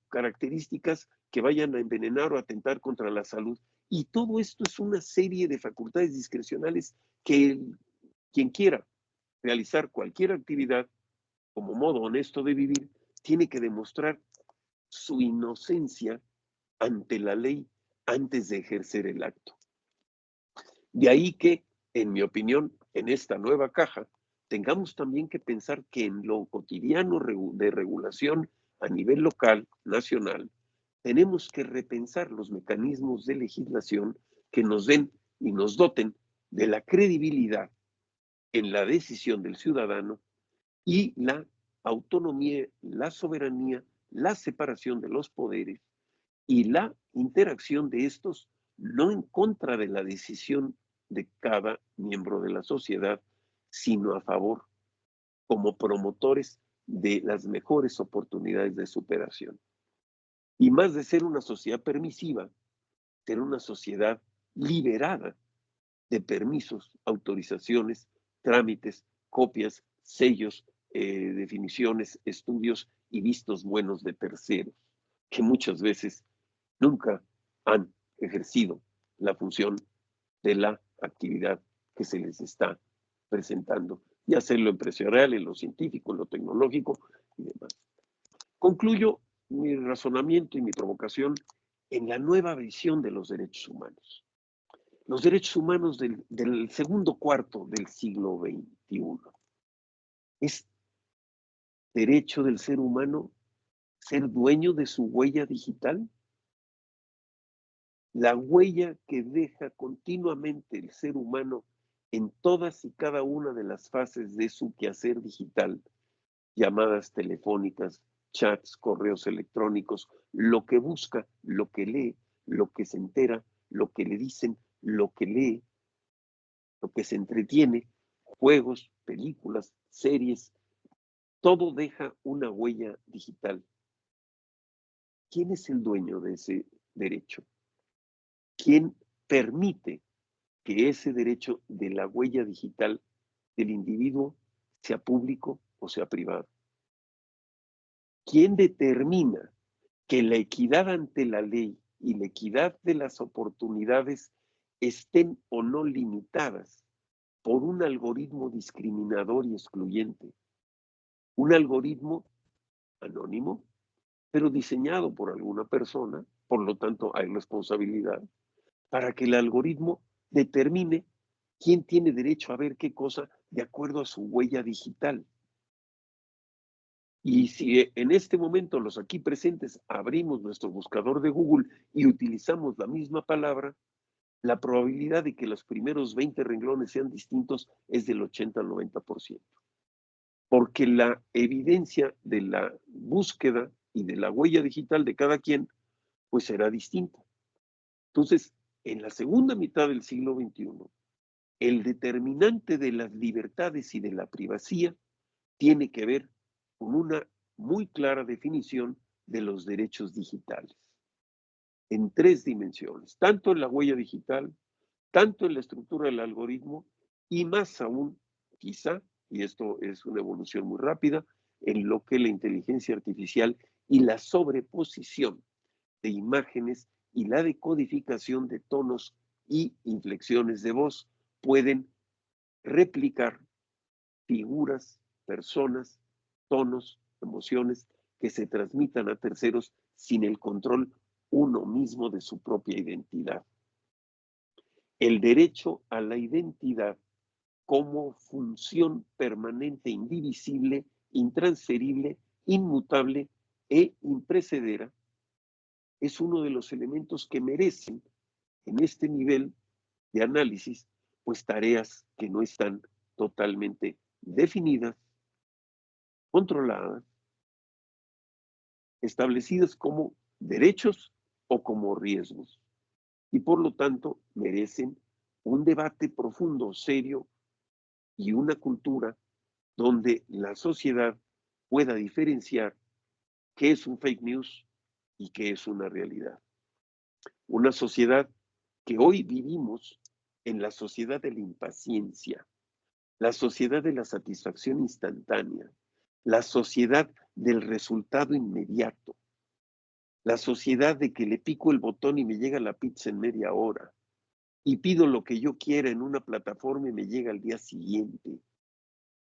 características que vayan a envenenar o atentar contra la salud. Y todo esto es una serie de facultades discrecionales que quien quiera realizar cualquier actividad como modo honesto de vivir tiene que demostrar su inocencia ante la ley antes de ejercer el acto. De ahí que, en mi opinión, en esta nueva caja, tengamos también que pensar que en lo cotidiano de regulación a nivel local, nacional, tenemos que repensar los mecanismos de legislación que nos den y nos doten de la credibilidad en la decisión del ciudadano y la autonomía, la soberanía, la separación de los poderes y la interacción de estos no en contra de la decisión de cada miembro de la sociedad, sino a favor, como promotores de las mejores oportunidades de superación. Y más de ser una sociedad permisiva, ser una sociedad liberada de permisos, autorizaciones, trámites, copias, sellos, definiciones, estudios y vistos buenos de terceros, que muchas veces nunca han ejercido la función de la actividad que se les está presentando, y hacerlo empresarial, en lo científico, en lo tecnológico y demás. Concluyo mi razonamiento y mi provocación en la nueva visión de los derechos humanos. Los derechos humanos del segundo cuarto del siglo XXI. Es derecho del ser humano ser dueño de su huella digital. La huella que deja continuamente el ser humano en todas y cada una de las fases de su quehacer digital, llamadas telefónicas, chats, correos electrónicos, lo que busca, lo que lee, lo que se entera, lo que le dicen, lo que lee, lo que se entretiene, juegos, películas, series, todo deja una huella digital. ¿Quién es el dueño de ese derecho? ¿Quién permite que ese derecho de la huella digital del individuo sea público o sea privado? ¿Quién determina que la equidad ante la ley y la equidad de las oportunidades estén o no limitadas por un algoritmo discriminador y excluyente? Un algoritmo anónimo, pero diseñado por alguna persona, por lo tanto hay responsabilidad, para que el algoritmo determine quién tiene derecho a ver qué cosa de acuerdo a su huella digital. Y si en este momento los aquí presentes abrimos nuestro buscador de Google y utilizamos la misma palabra, la probabilidad de que los primeros 20 renglones sean distintos es del 80 al 90%. Porque la evidencia de la búsqueda y de la huella digital de cada quien, pues será distinta. Entonces, en la segunda mitad del siglo XXI, el determinante de las libertades y de la privacidad tiene que ver con una muy clara definición de los derechos digitales, en tres dimensiones, tanto en la huella digital, tanto en la estructura del algoritmo y más aún, quizá, y esto es una evolución muy rápida, en lo que la inteligencia artificial y la sobreposición de imágenes y la decodificación de tonos y inflexiones de voz pueden replicar figuras, personas, tonos, emociones que se transmitan a terceros sin el control uno mismo de su propia identidad. El derecho a la identidad como función permanente, indivisible, intransferible, inmutable e imprecedera es uno de los elementos que merecen en este nivel de análisis, pues tareas que no están totalmente definidas, controladas, establecidas como derechos o como riesgos, y por lo tanto merecen un debate profundo, serio, y una cultura donde la sociedad pueda diferenciar qué es un fake news y qué es una realidad. Una sociedad que hoy vivimos en la sociedad de la impaciencia, la sociedad de la satisfacción instantánea, la sociedad del resultado inmediato, la sociedad de que le pico el botón y me llega la pizza en media hora y pido lo que yo quiera en una plataforma y me llega al día siguiente,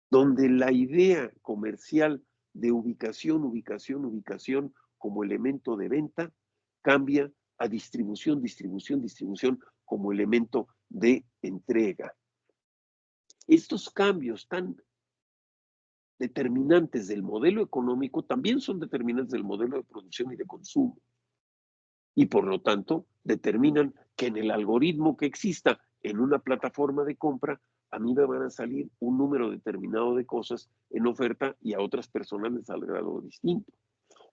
donde la idea comercial de ubicación, ubicación, ubicación como elemento de venta cambia a distribución, distribución, distribución como elemento de entrega. Estos cambios tan determinantes del modelo económico también son determinantes del modelo de producción y de consumo. Y por lo tanto, determinan que en el algoritmo que exista en una plataforma de compra, a mí me van a salir un número determinado de cosas en oferta y a otras personas les saldrá algo distinto.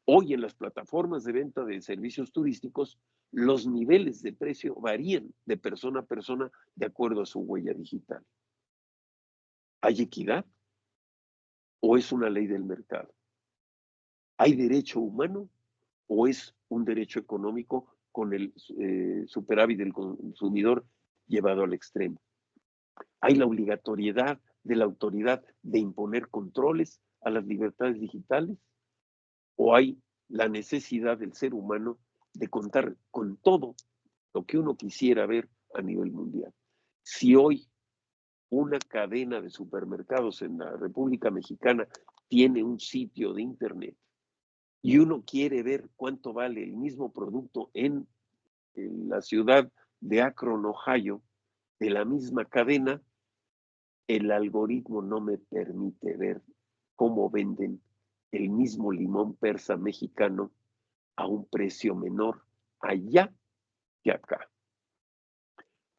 Hoy en las plataformas de venta de servicios turísticos, los niveles de precio varían de persona a persona de acuerdo a su huella digital. ¿Hay equidad o es una ley del mercado? ¿Hay derecho humano o es un derecho económico con el superávit del consumidor llevado al extremo? ¿Hay la obligatoriedad de la autoridad de imponer controles a las libertades digitales? ¿O hay la necesidad del ser humano de contar con todo lo que uno quisiera ver a nivel mundial? Si hoy una cadena de supermercados en la República Mexicana tiene un sitio de internet y uno quiere ver cuánto vale el mismo producto en la ciudad de Akron, Ohio, de la misma cadena, el algoritmo no me permite ver cómo venden el mismo limón persa mexicano a un precio menor allá que acá.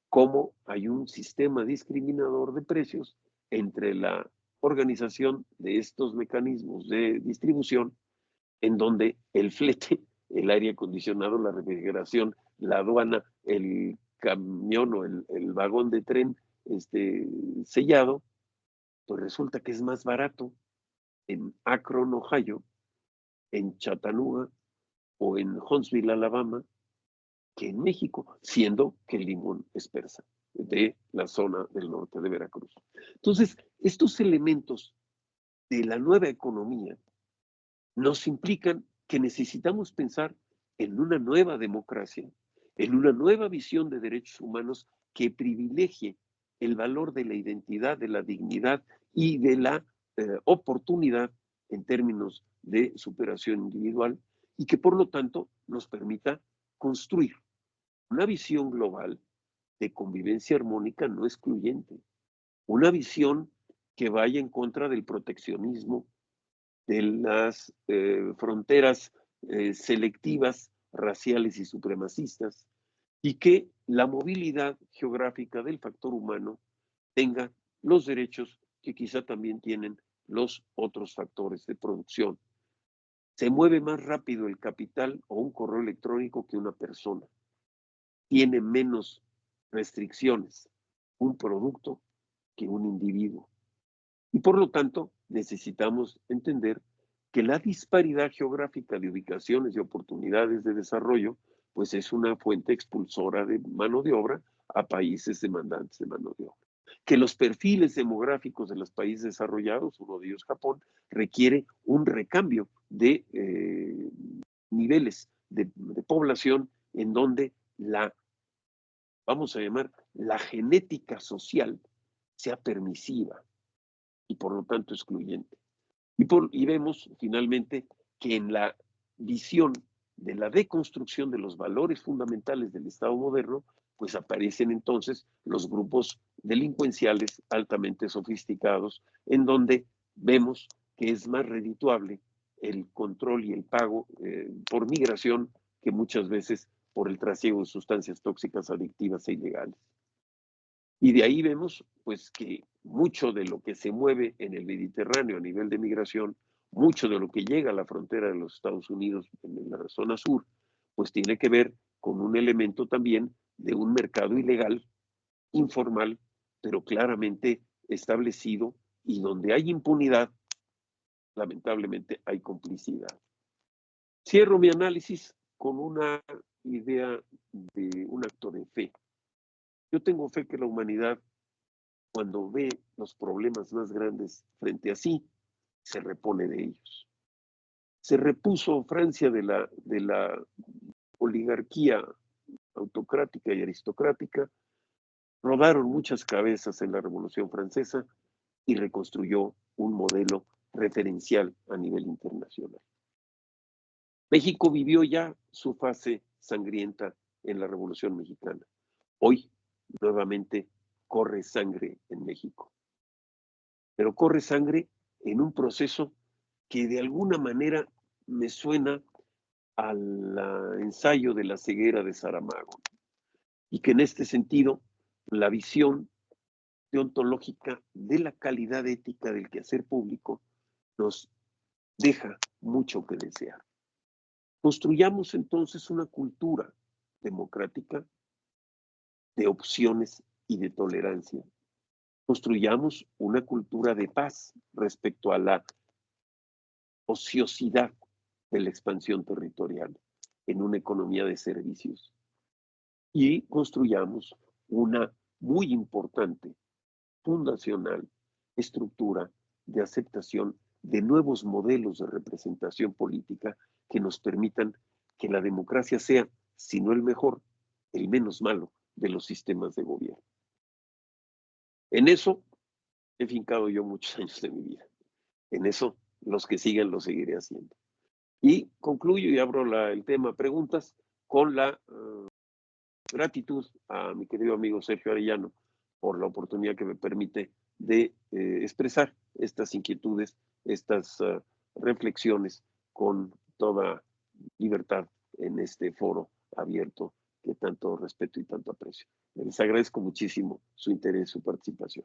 Cómo hay un sistema discriminador de precios entre la organización de estos mecanismos de distribución, en donde el flete, el aire acondicionado, la refrigeración, la aduana, el camión o el vagón de tren sellado, pues resulta que es más barato en Akron, Ohio, en Chattanooga o en Huntsville, Alabama, que en México, siendo que el limón es persa, de la zona del norte de Veracruz. Entonces, estos elementos de la nueva economía nos implican que necesitamos pensar en una nueva democracia, en una nueva visión de derechos humanos que privilegie el valor de la identidad, de la dignidad y de la oportunidad en términos de superación individual y que por lo tanto nos permita construir una visión global de convivencia armónica no excluyente, una visión que vaya en contra del proteccionismo, de las fronteras selectivas, raciales y supremacistas, y que la movilidad geográfica del factor humano tenga los derechos que quizá también tienen los otros factores de producción. Se mueve más rápido el capital o un correo electrónico que una persona. Tiene menos restricciones un producto que un individuo. Y por lo tanto, necesitamos entender que la disparidad geográfica de ubicaciones y oportunidades de desarrollo, pues es una fuente expulsora de mano de obra a países demandantes de mano de obra. Que los perfiles demográficos de los países desarrollados, uno de ellos Japón, requiere un recambio de niveles de población en donde vamos a llamar, la genética social sea permisiva y por lo tanto excluyente. Y vemos finalmente que en la visión de la deconstrucción de los valores fundamentales del Estado moderno, pues aparecen entonces los grupos delincuenciales altamente sofisticados, en donde vemos que es más redituable el control y el pago por migración que muchas veces por el trasiego de sustancias tóxicas, adictivas e ilegales. Y de ahí vemos pues que mucho de lo que se mueve en el Mediterráneo a nivel de migración, mucho de lo que llega a la frontera de los Estados Unidos en la zona sur, pues tiene que ver con un elemento también de un mercado ilegal, informal, pero claramente establecido y donde hay impunidad, lamentablemente hay complicidad. Cierro mi análisis con una idea de un acto de fe. Yo tengo fe que la humanidad, cuando ve los problemas más grandes frente a sí, se repone de ellos. Se repuso Francia de la oligarquía autocrática y aristocrática, rodaron muchas cabezas en la Revolución Francesa y reconstruyó un modelo referencial a nivel internacional. México vivió ya su fase sangrienta en la Revolución Mexicana. Hoy, nuevamente, corre sangre en México. Pero corre sangre en un proceso que de alguna manera me suena al ensayo de la ceguera de Saramago, y que en este sentido la visión deontológica de la calidad ética del quehacer público nos deja mucho que desear. Construyamos entonces una cultura democrática, de opciones y de tolerancia. Construyamos una cultura de paz respecto a la ociosidad de la expansión territorial en una economía de servicios. Y construyamos una muy importante, fundacional estructura de aceptación de nuevos modelos de representación política que nos permitan que la democracia sea, si no el mejor, el menos malo de los sistemas de gobierno. En eso he fincado yo muchos años de mi vida. En eso, los que sigan lo seguiré haciendo. Y concluyo y abro el tema preguntas con la gratitud a mi querido amigo Sergio Arellano por la oportunidad que me permite de expresar estas inquietudes, estas reflexiones con toda libertad en este foro abierto que tanto respeto y tanto aprecio. Les agradezco muchísimo su interés, su participación.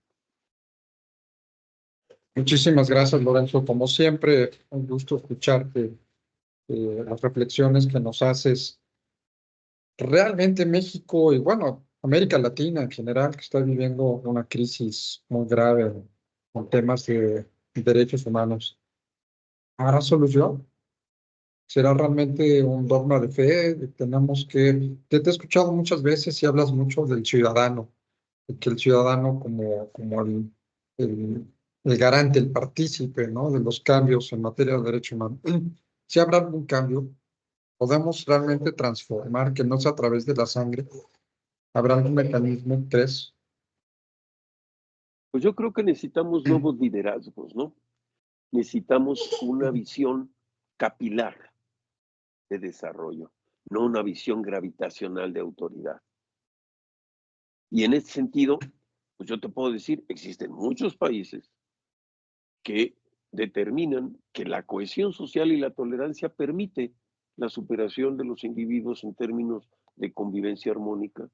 Muchísimas gracias, Lorenzo. Como siempre, un gusto escucharte, las reflexiones que nos haces. Realmente México y bueno, América Latina en general, que está viviendo una crisis muy grave con temas de derechos humanos. ¿Habrá solución? ¿Será realmente un dogma de fe? Tenemos que, te he escuchado muchas veces y hablas mucho del ciudadano, de que el ciudadano como el garante, el partícipe, ¿no? De los cambios en materia de derechos humanos. Si habrá algún cambio, podemos realmente transformar, que no sea a través de la sangre. ¿Habrá algún mecanismo, crees? Pues yo creo que necesitamos nuevos liderazgos, ¿no? Necesitamos una visión capilar de desarrollo, no una visión gravitacional de autoridad. Y en ese sentido, pues yo te puedo decir, existen muchos países que determinan que la cohesión social y la tolerancia permite la superación de los individuos en términos de convivencia armónica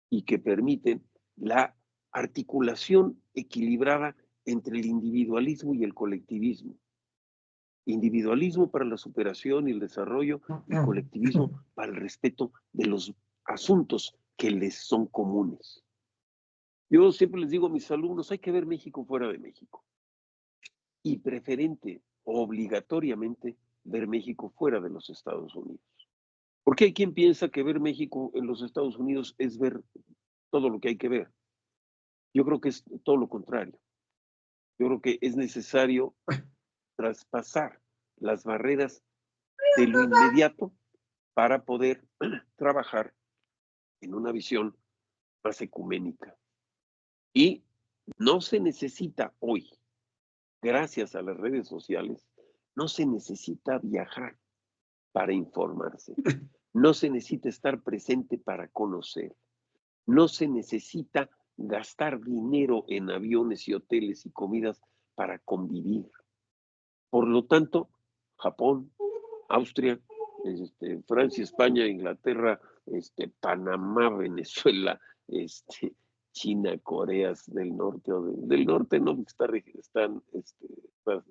y que permiten la articulación equilibrada entre el individualismo y el colectivismo. Individualismo para la superación y el desarrollo y colectivismo para el respeto de los asuntos que les son comunes. Yo siempre les digo a mis alumnos, hay que ver México fuera de México. Y preferente, obligatoriamente, ver México fuera de los Estados Unidos. Porque hay quien piensa que ver México en los Estados Unidos es ver todo lo que hay que ver. Yo creo que es todo lo contrario. Yo creo que es necesario traspasar las barreras de lo inmediato para poder trabajar en una visión más ecuménica. Y no se necesita hoy, gracias a las redes sociales, no se necesita viajar para informarse, no se necesita estar presente para conocer, no se necesita gastar dinero en aviones y hoteles y comidas para convivir. Por lo tanto, Japón, Austria, Francia, España, Inglaterra, Panamá, Venezuela, China, Corea del Norte, del norte no, están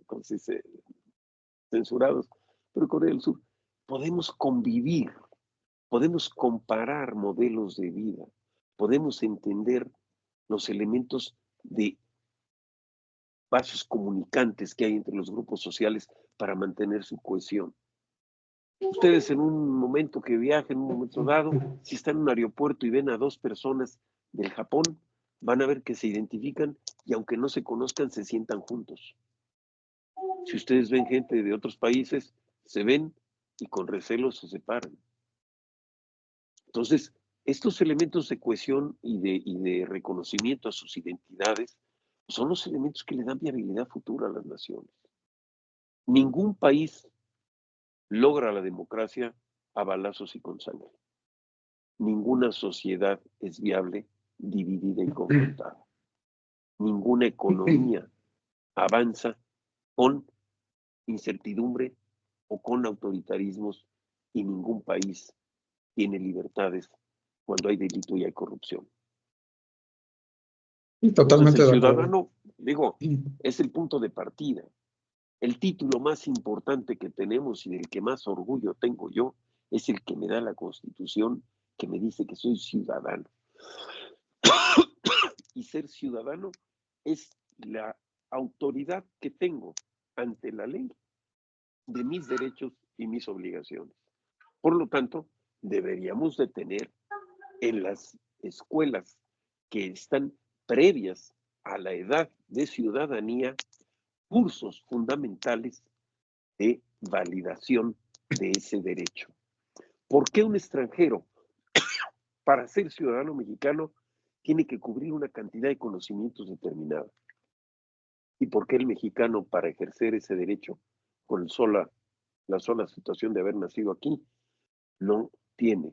¿cómo se dice? Censurados, pero Corea del Sur, podemos convivir, podemos comparar modelos de vida, podemos entender los elementos de vasos comunicantes que hay entre los grupos sociales para mantener su cohesión. Ustedes en un momento que viajen, en un momento dado, si están en un aeropuerto y ven a dos personas del Japón, van a ver que se identifican y aunque no se conozcan, se sientan juntos. Si ustedes ven gente de otros países, se ven y con recelo se separan. Entonces, estos elementos de cohesión y de reconocimiento a sus identidades son los elementos que le dan viabilidad futura a las naciones. Ningún país logra la democracia a balazos y con sangre. Ninguna sociedad es viable dividida y confrontada. Ninguna economía avanza con incertidumbre o con autoritarismos y ningún país tiene libertades cuando hay delito y hay corrupción. Totalmente Entonces de el acuerdo. ciudadano, digo, es el punto de partida. El título más importante que tenemos y del que más orgullo tengo yo es el que me da la Constitución que me dice que soy ciudadano. Y ser ciudadano es la autoridad que tengo ante la ley de mis derechos y mis obligaciones. Por lo tanto, deberíamos de tener en las escuelas que están previas a la edad de ciudadanía cursos fundamentales de validación de ese derecho. ¿Por qué un extranjero, para ser ciudadano mexicano, tiene que cubrir una cantidad de conocimientos determinada? ¿Y por qué el mexicano, para ejercer ese derecho, con la sola situación de haber nacido aquí, no tiene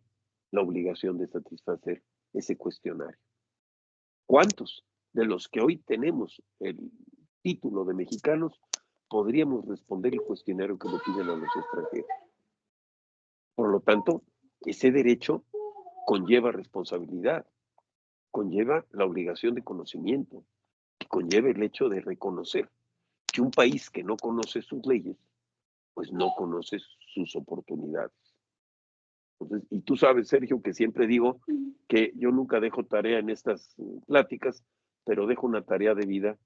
la obligación de satisfacer ese cuestionario? ¿Cuántos de los que hoy tenemos el título de mexicanos podríamos responder el cuestionario que le piden a los extranjeros? Por lo tanto, ese derecho conlleva responsabilidad, conlleva la obligación de conocimiento, y conlleva el hecho de reconocer que un país que no conoce sus leyes, pues no conoce sus oportunidades. Entonces, y tú sabes, Sergio, que siempre digo que yo nunca dejo tarea en estas pláticas, pero dejo una tarea de vida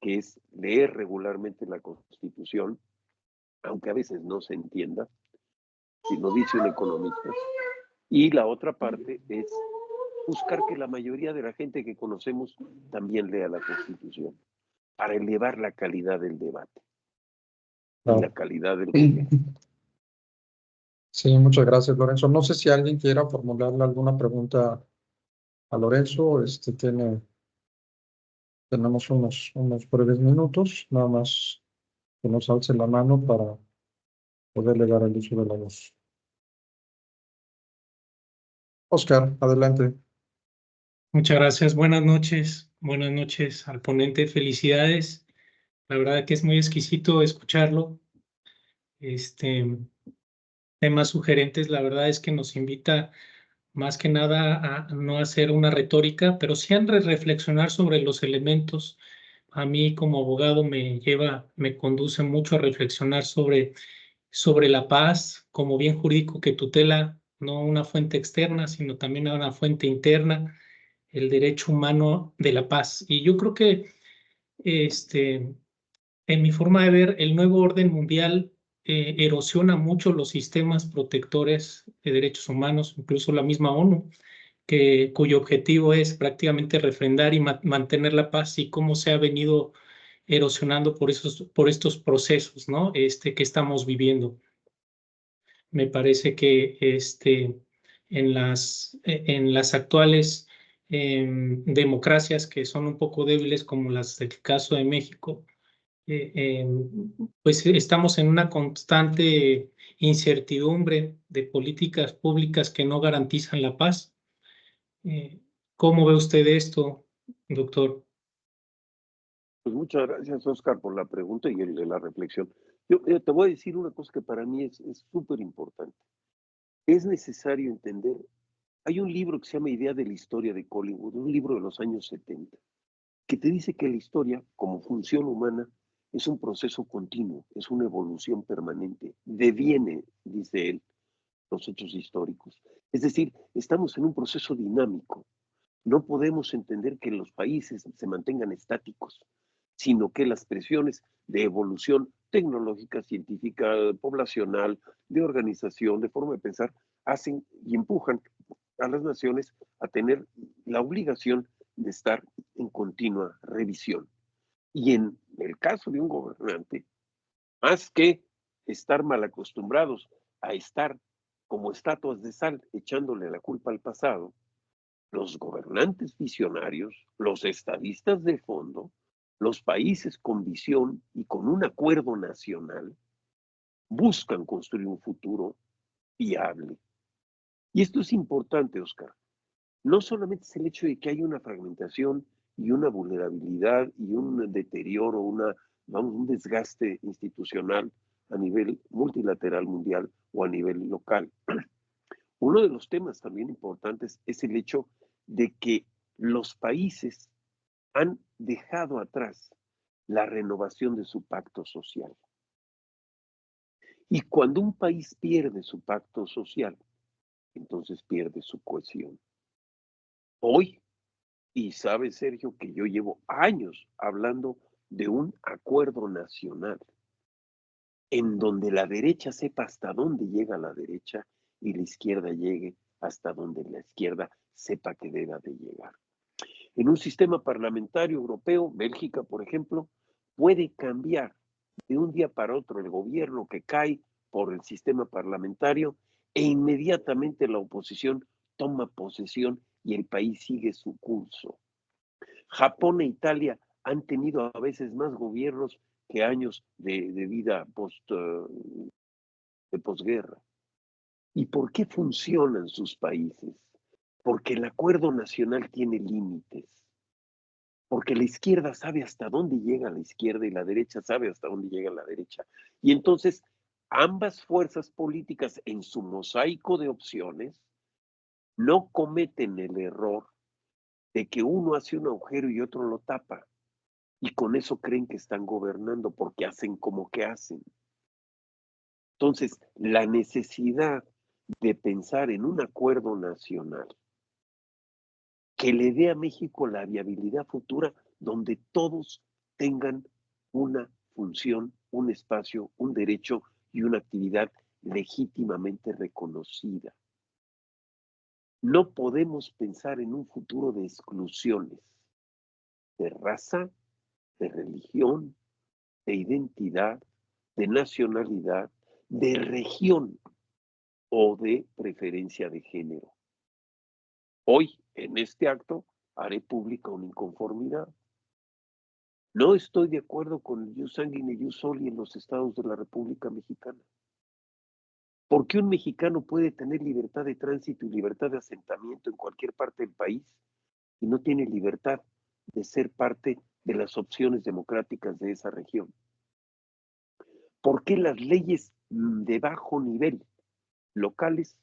que es leer regularmente la Constitución, aunque a veces no se entienda, si lo dice un economista. Y la otra parte es buscar que la mayoría de la gente que conocemos también lea la Constitución, para elevar la calidad del debate y la calidad del gobierno. Sí, muchas gracias, Lorenzo. No sé si alguien quiera formularle alguna pregunta a Lorenzo. Tenemos unos breves minutos, nada más que nos alce la mano para poderle dar el uso de la voz. Oscar, adelante. Muchas gracias. Buenas noches al ponente. Felicidades. La verdad que es muy exquisito escucharlo. Temas sugerentes, la verdad es que nos invita más que nada a no hacer una retórica, pero sí a reflexionar sobre los elementos. A mí como abogado me conduce mucho a reflexionar sobre la paz como bien jurídico que tutela no una fuente externa, sino también una fuente interna, el derecho humano de la paz. Y yo creo que en mi forma de ver, el nuevo orden mundial erosiona mucho los sistemas protectores de derechos humanos, incluso la misma ONU, cuyo objetivo es prácticamente refrendar y mantener la paz, y cómo se ha venido erosionando por estos procesos, ¿no? Que estamos viviendo. Me parece que en las actuales democracias, que son un poco débiles, como las del caso de México, pues estamos en una constante incertidumbre de políticas públicas que no garantizan la paz. ¿Cómo ve usted esto, doctor? Pues muchas gracias, Oscar, por la pregunta y la reflexión. Yo te voy a decir una cosa que para mí es súper importante. Es necesario entender, hay un libro que se llama Idea de la Historia de Collingwood, un libro de los años 70, que te dice que la historia, como función humana, es un proceso continuo, es una evolución permanente. Deviene, dice él, los hechos históricos. Es decir, estamos en un proceso dinámico. No podemos entender que los países se mantengan estáticos, sino que las presiones de evolución tecnológica, científica, poblacional, de organización, de forma de pensar, hacen y empujan a las naciones a tener la obligación de estar en continua revisión. Y en el caso de un gobernante, más que estar mal acostumbrados a estar como estatuas de sal echándole la culpa al pasado, los gobernantes visionarios, los estadistas de fondo, los países con visión y con un acuerdo nacional, buscan construir un futuro viable. Y esto es importante, Oscar. No solamente es el hecho de que hay una fragmentación y una vulnerabilidad y un deterioro, un desgaste institucional a nivel multilateral mundial o a nivel local. Uno de los temas también importantes es el hecho de que los países han dejado atrás la renovación de su pacto social. Y cuando un país pierde su pacto social, entonces pierde su cohesión. Hoy, y sabe Sergio que yo llevo años hablando de un acuerdo nacional en donde la derecha sepa hasta dónde llega la derecha y la izquierda llegue hasta donde la izquierda sepa que deba de llegar. En un sistema parlamentario europeo, Bélgica, por ejemplo, puede cambiar de un día para otro el gobierno que cae por el sistema parlamentario e inmediatamente la oposición toma posesión y el país sigue su curso. Japón e Italia han tenido a veces más gobiernos que años de vida de posguerra. ¿Y por qué funcionan sus países? Porque el acuerdo nacional tiene límites. Porque la izquierda sabe hasta dónde llega la izquierda y la derecha sabe hasta dónde llega la derecha. Y entonces ambas fuerzas políticas en su mosaico de opciones no cometen el error de que uno hace un agujero y otro lo tapa. Y con eso creen que están gobernando porque hacen como que hacen. Entonces, la necesidad de pensar en un acuerdo nacional que le dé a México la viabilidad futura donde todos tengan una función, un espacio, un derecho y una actividad legítimamente reconocida. No podemos pensar en un futuro de exclusiones, de raza, de religión, de identidad, de nacionalidad, de región o de preferencia de género. Hoy, en este acto, haré pública una inconformidad. No estoy de acuerdo con el jus sanguinis jus soli en los estados de la República Mexicana. ¿Por qué un mexicano puede tener libertad de tránsito y libertad de asentamiento en cualquier parte del país y no tiene libertad de ser parte de las opciones democráticas de esa región? ¿Por qué las leyes de bajo nivel locales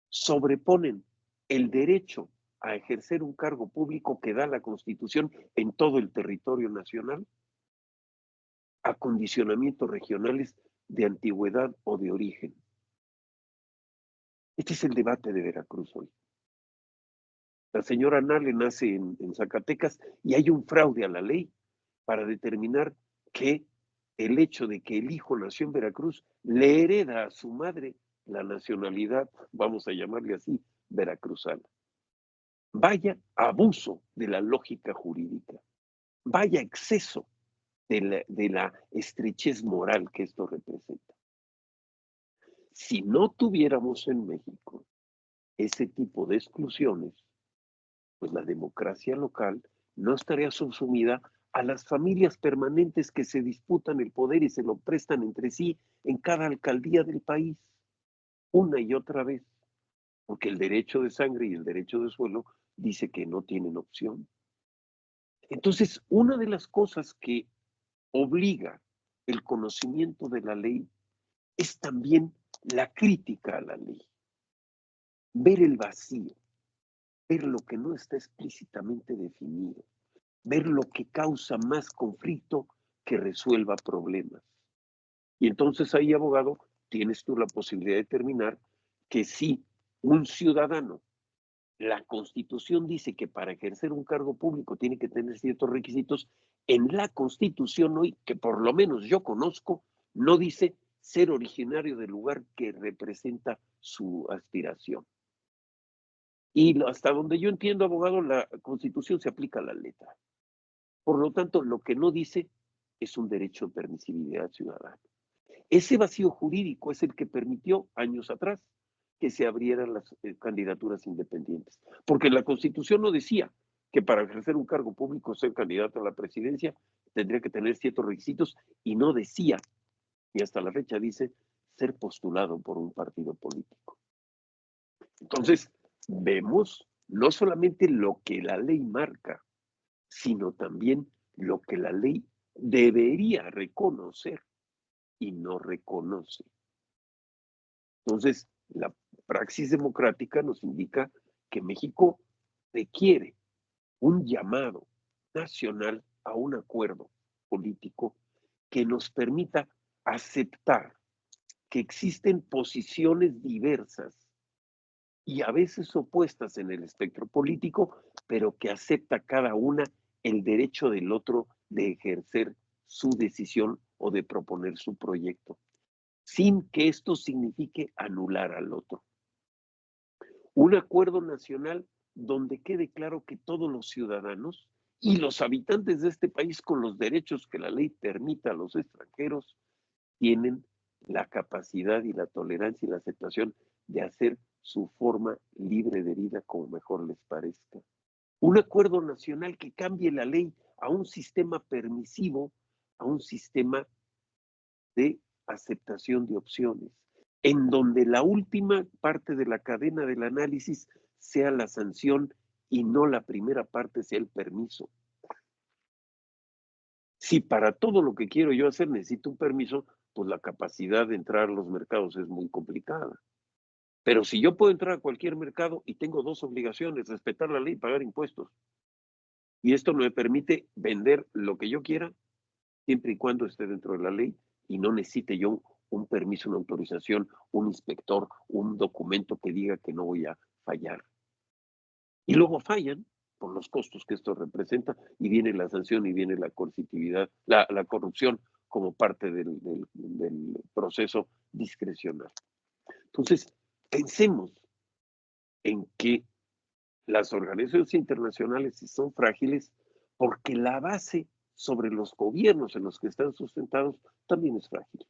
sobreponen el derecho a ejercer un cargo público que da la Constitución en todo el territorio nacional a condicionamientos regionales de antigüedad o de origen? Este es el debate de Veracruz hoy. La señora Nale nace en Zacatecas y hay un fraude a la ley para determinar que el hecho de que el hijo nació en Veracruz le hereda a su madre la nacionalidad, vamos a llamarle así, veracruzana. Vaya abuso de la lógica jurídica, vaya exceso de la estrechez moral que esto representa. Si no tuviéramos en México ese tipo de exclusiones, pues la democracia local no estaría subsumida a las familias permanentes que se disputan el poder y se lo prestan entre sí en cada alcaldía del país, una y otra vez, porque el derecho de sangre y el derecho de suelo dice que no tienen opción. Entonces, una de las cosas que obliga el conocimiento de la ley es también la crítica a la ley, ver el vacío, ver lo que no está explícitamente definido, ver lo que causa más conflicto que resuelva problemas. Y entonces ahí, abogado, tienes tú la posibilidad de determinar que si un ciudadano, la Constitución dice que para ejercer un cargo público tiene que tener ciertos requisitos, en la Constitución hoy, que por lo menos yo conozco, no dice ser originario del lugar que representa su aspiración. Y hasta donde yo entiendo, abogado, la Constitución se aplica a la letra. Por lo tanto, lo que no dice es un derecho de permisibilidad ciudadana. Ese vacío jurídico es el que permitió años atrás que se abrieran las candidaturas independientes. Porque la Constitución no decía que para ejercer un cargo público, ser candidato a la presidencia, tendría que tener ciertos requisitos y no decía, y hasta la fecha dice, ser postulado por un partido político. Entonces, vemos no solamente lo que la ley marca, sino también lo que la ley debería reconocer y no reconoce. Entonces, la praxis democrática nos indica que México requiere un llamado nacional a un acuerdo político que nos permita aceptar que existen posiciones diversas y a veces opuestas en el espectro político, pero que acepta cada una el derecho del otro de ejercer su decisión o de proponer su proyecto, sin que esto signifique anular al otro. Un acuerdo nacional donde quede claro que todos los ciudadanos y los habitantes de este país, con los derechos que la ley permita a los extranjeros, tienen la capacidad y la tolerancia y la aceptación de hacer su forma libre de vida como mejor les parezca. Un acuerdo nacional que cambie la ley a un sistema permisivo, a un sistema de aceptación de opciones, en donde la última parte de la cadena del análisis sea la sanción y no la primera parte sea el permiso. Si para todo lo que quiero yo hacer necesito un permiso, pues la capacidad de entrar a los mercados es muy complicada. Pero si yo puedo entrar a cualquier mercado y tengo dos obligaciones, respetar la ley y pagar impuestos, y esto me permite vender lo que yo quiera, siempre y cuando esté dentro de la ley y no necesite yo un permiso, una autorización, un inspector, un documento que diga que no voy a fallar. Y luego fallan por los costos que esto representa y viene la sanción y viene la coercitividad, la corrupción como parte del proceso discrecional. Entonces, pensemos en que las organizaciones internacionales son frágiles porque la base sobre los gobiernos en los que están sustentados también es frágil.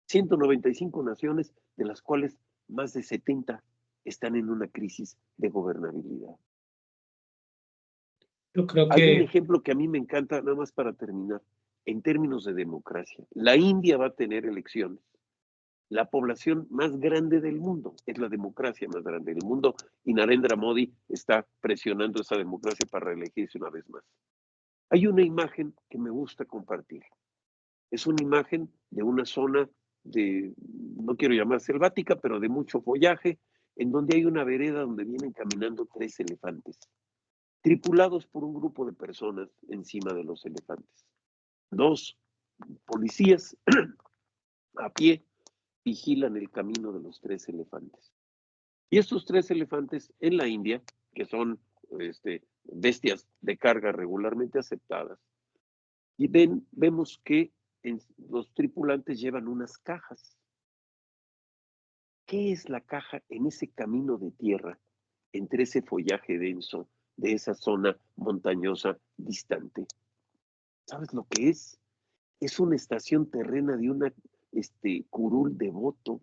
195 naciones, de las cuales más de 70 están en una crisis de gobernabilidad. Yo creo Hay un que ejemplo que a mí me encanta, nada más para terminar, en términos de democracia. La India va a tener elecciones. La población más grande del mundo es la democracia más grande del mundo y Narendra Modi está presionando esa democracia para reelegirse una vez más. Hay una imagen que me gusta compartir. Es una imagen de una zona de, no quiero llamar selvática, pero de mucho follaje, en donde hay una vereda donde vienen caminando 3 elefantes, tripulados por un grupo de personas encima de los elefantes. 2 policías a pie vigilan el camino de los 3 elefantes. Y estos 3 elefantes en la India, que son bestias de carga regularmente aceptadas, y vemos que los tripulantes llevan unas cajas. ¿Qué es la caja en ese camino de tierra, entre ese follaje denso de esa zona montañosa distante? ¿Sabes lo que es? Es una estación terrena de una curul devoto.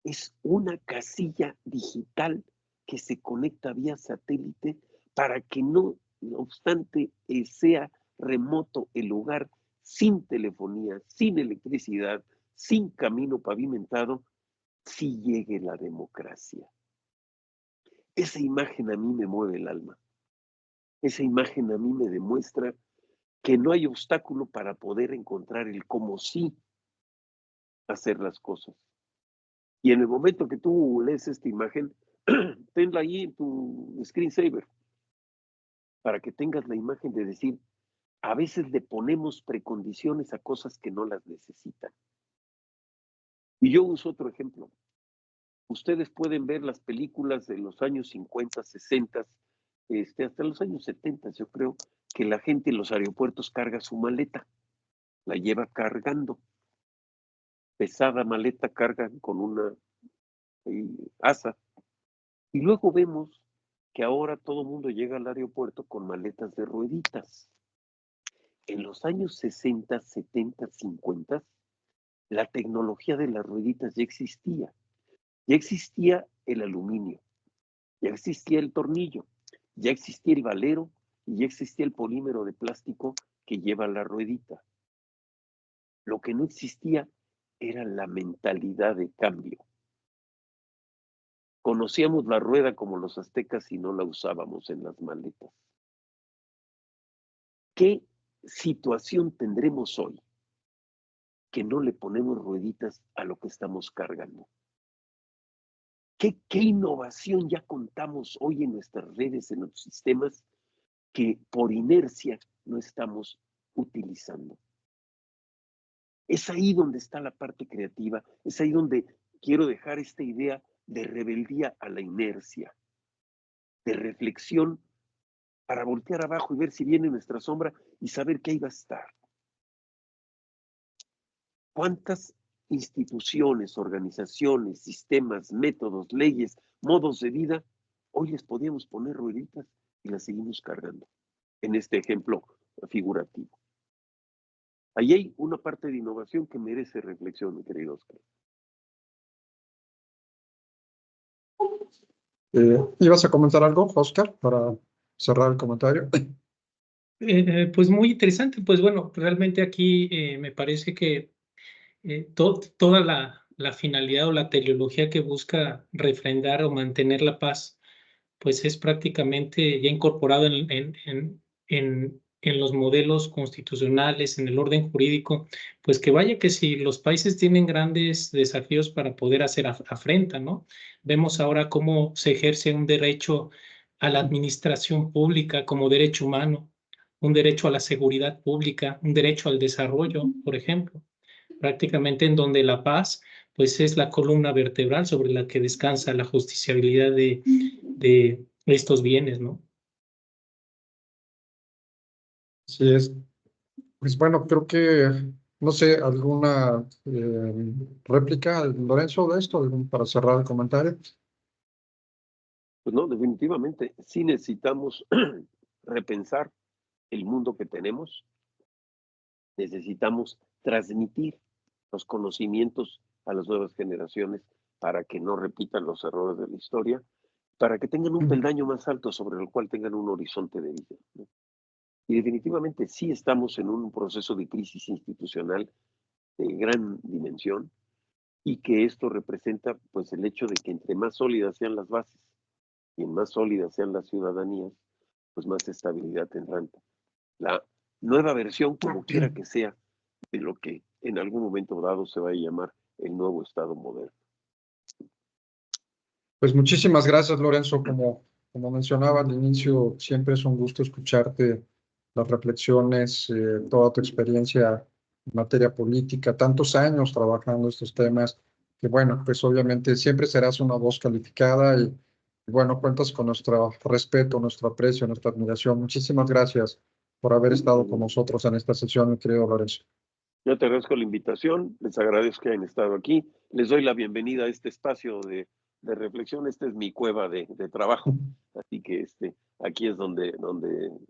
Es una casilla digital que se conecta vía satélite para que no obstante sea remoto el lugar, sin telefonía, sin electricidad, sin camino pavimentado, sí llegue la democracia. Esa imagen a mí me mueve el alma. Esa imagen a mí me demuestra que no hay obstáculo para poder encontrar el cómo sí hacer las cosas. Y en el momento que tú lees esta imagen, tenla ahí en tu screensaver para que tengas la imagen de decir, a veces le ponemos precondiciones a cosas que no las necesitan. Y yo uso otro ejemplo. Ustedes pueden ver las películas de los años 50, 60, hasta los años 70, yo creo, que la gente en los aeropuertos carga su maleta, la lleva cargando. Pesada maleta cargan con una asa. Y luego vemos que ahora todo el mundo llega al aeropuerto con maletas de rueditas. En los años 60, 70, 50, la tecnología de las rueditas ya existía. Ya existía el aluminio, ya existía el tornillo, ya existía el valero y ya existía el polímero de plástico que lleva la ruedita. Lo que no existía era la mentalidad de cambio. Conocíamos la rueda como los aztecas y no la usábamos en las maletas. ¿Qué situación tendremos hoy que no le ponemos rueditas a lo que estamos cargando? ¿Qué innovación ya contamos hoy en nuestras redes, en nuestros sistemas, que por inercia no estamos utilizando? Es ahí donde está la parte creativa, es ahí donde quiero dejar esta idea de rebeldía a la inercia, de reflexión para voltear abajo y ver si viene nuestra sombra y saber que ahí va a estar. ¿Cuántas instituciones, organizaciones, sistemas, métodos, leyes, modos de vida, hoy les podíamos poner rueditas y las seguimos cargando? En este ejemplo figurativo. Ahí hay una parte de innovación que merece reflexión, mi querido Oscar. ¿Ibas a comentar algo, Oscar, para cerrar el comentario? Pues muy interesante, pues bueno, realmente aquí me parece que toda la finalidad o la teleología que busca refrendar o mantener la paz, pues es prácticamente ya incorporado en los modelos constitucionales, en el orden jurídico, pues que vaya que si los países tienen grandes desafíos para poder hacer afrenta, ¿no? Vemos ahora cómo se ejerce un derecho a la administración pública como derecho humano, un derecho a la seguridad pública, un derecho al desarrollo, por ejemplo, prácticamente en donde la paz pues es la columna vertebral sobre la que descansa la justiciabilidad de estos bienes, ¿no? Sí es. Pues bueno, creo que, no sé, alguna réplica, Lorenzo, de esto, para cerrar el comentario. Pues no, definitivamente sí necesitamos repensar el mundo que tenemos, necesitamos transmitir los conocimientos a las nuevas generaciones para que no repitan los errores de la historia, para que tengan un peldaño más alto sobre el cual tengan un horizonte de vida, ¿no? Y definitivamente sí estamos en un proceso de crisis institucional de gran dimensión y que esto representa pues el hecho de que entre más sólidas sean las bases y más sólidas sean las ciudadanías, pues más estabilidad tendrán. La nueva versión, como quiera que sea, de lo que en algún momento dado se va a llamar el nuevo Estado moderno. Pues muchísimas gracias, Lorenzo. Como mencionaba al inicio, siempre es un gusto escucharte las reflexiones, toda tu experiencia en materia política, tantos años trabajando estos temas, que bueno, pues obviamente siempre serás una voz calificada y bueno, cuentas con nuestro respeto, nuestro aprecio, nuestra admiración. Muchísimas gracias por haber estado con nosotros en esta sesión, mi querido Lorenzo. Yo te agradezco la invitación, les agradezco que hayan estado aquí, les doy la bienvenida a este espacio de reflexión. Esta es mi cueva de trabajo, así que aquí es donde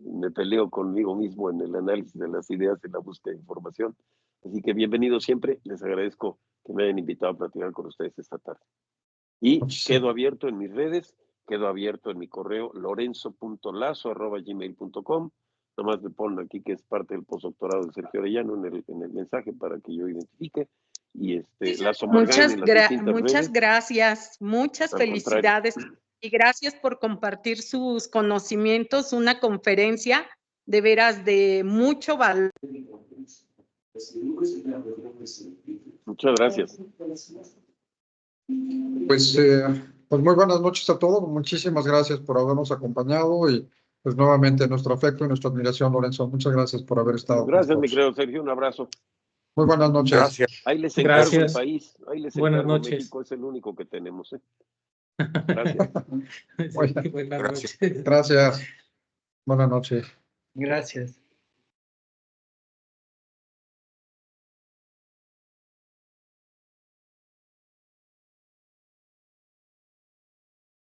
me peleo conmigo mismo en el análisis de las ideas y la búsqueda de información. Así que bienvenidos siempre, les agradezco que me hayan invitado a platicar con ustedes esta tarde. Y quedo abierto en mis redes, quedo abierto en mi correo lorenzo.lazo@gmail.com. Nomás me ponen aquí que es parte del postdoctorado de Sergio Arellano en el mensaje para que yo identifique. Y Lazo Margain en las distintas muchas redes. Gracias, muchas felicidades y gracias por compartir sus conocimientos, una conferencia de veras de mucho valor. Muchas gracias. Pues muy buenas noches a todos. Muchísimas gracias por habernos acompañado y pues nuevamente nuestro afecto y nuestra admiración, Lorenzo. Muchas gracias por haber estado con Gracias, mi nosotros. querido Sergio. Un abrazo. Muy buenas noches. Gracias. Ahí les encargo Gracias. el país. Ahí les Buenas encargo noches. México. Es el único que tenemos. Gracias. Sí, buenas Gracias. noches. Gracias. Buenas noches. Gracias.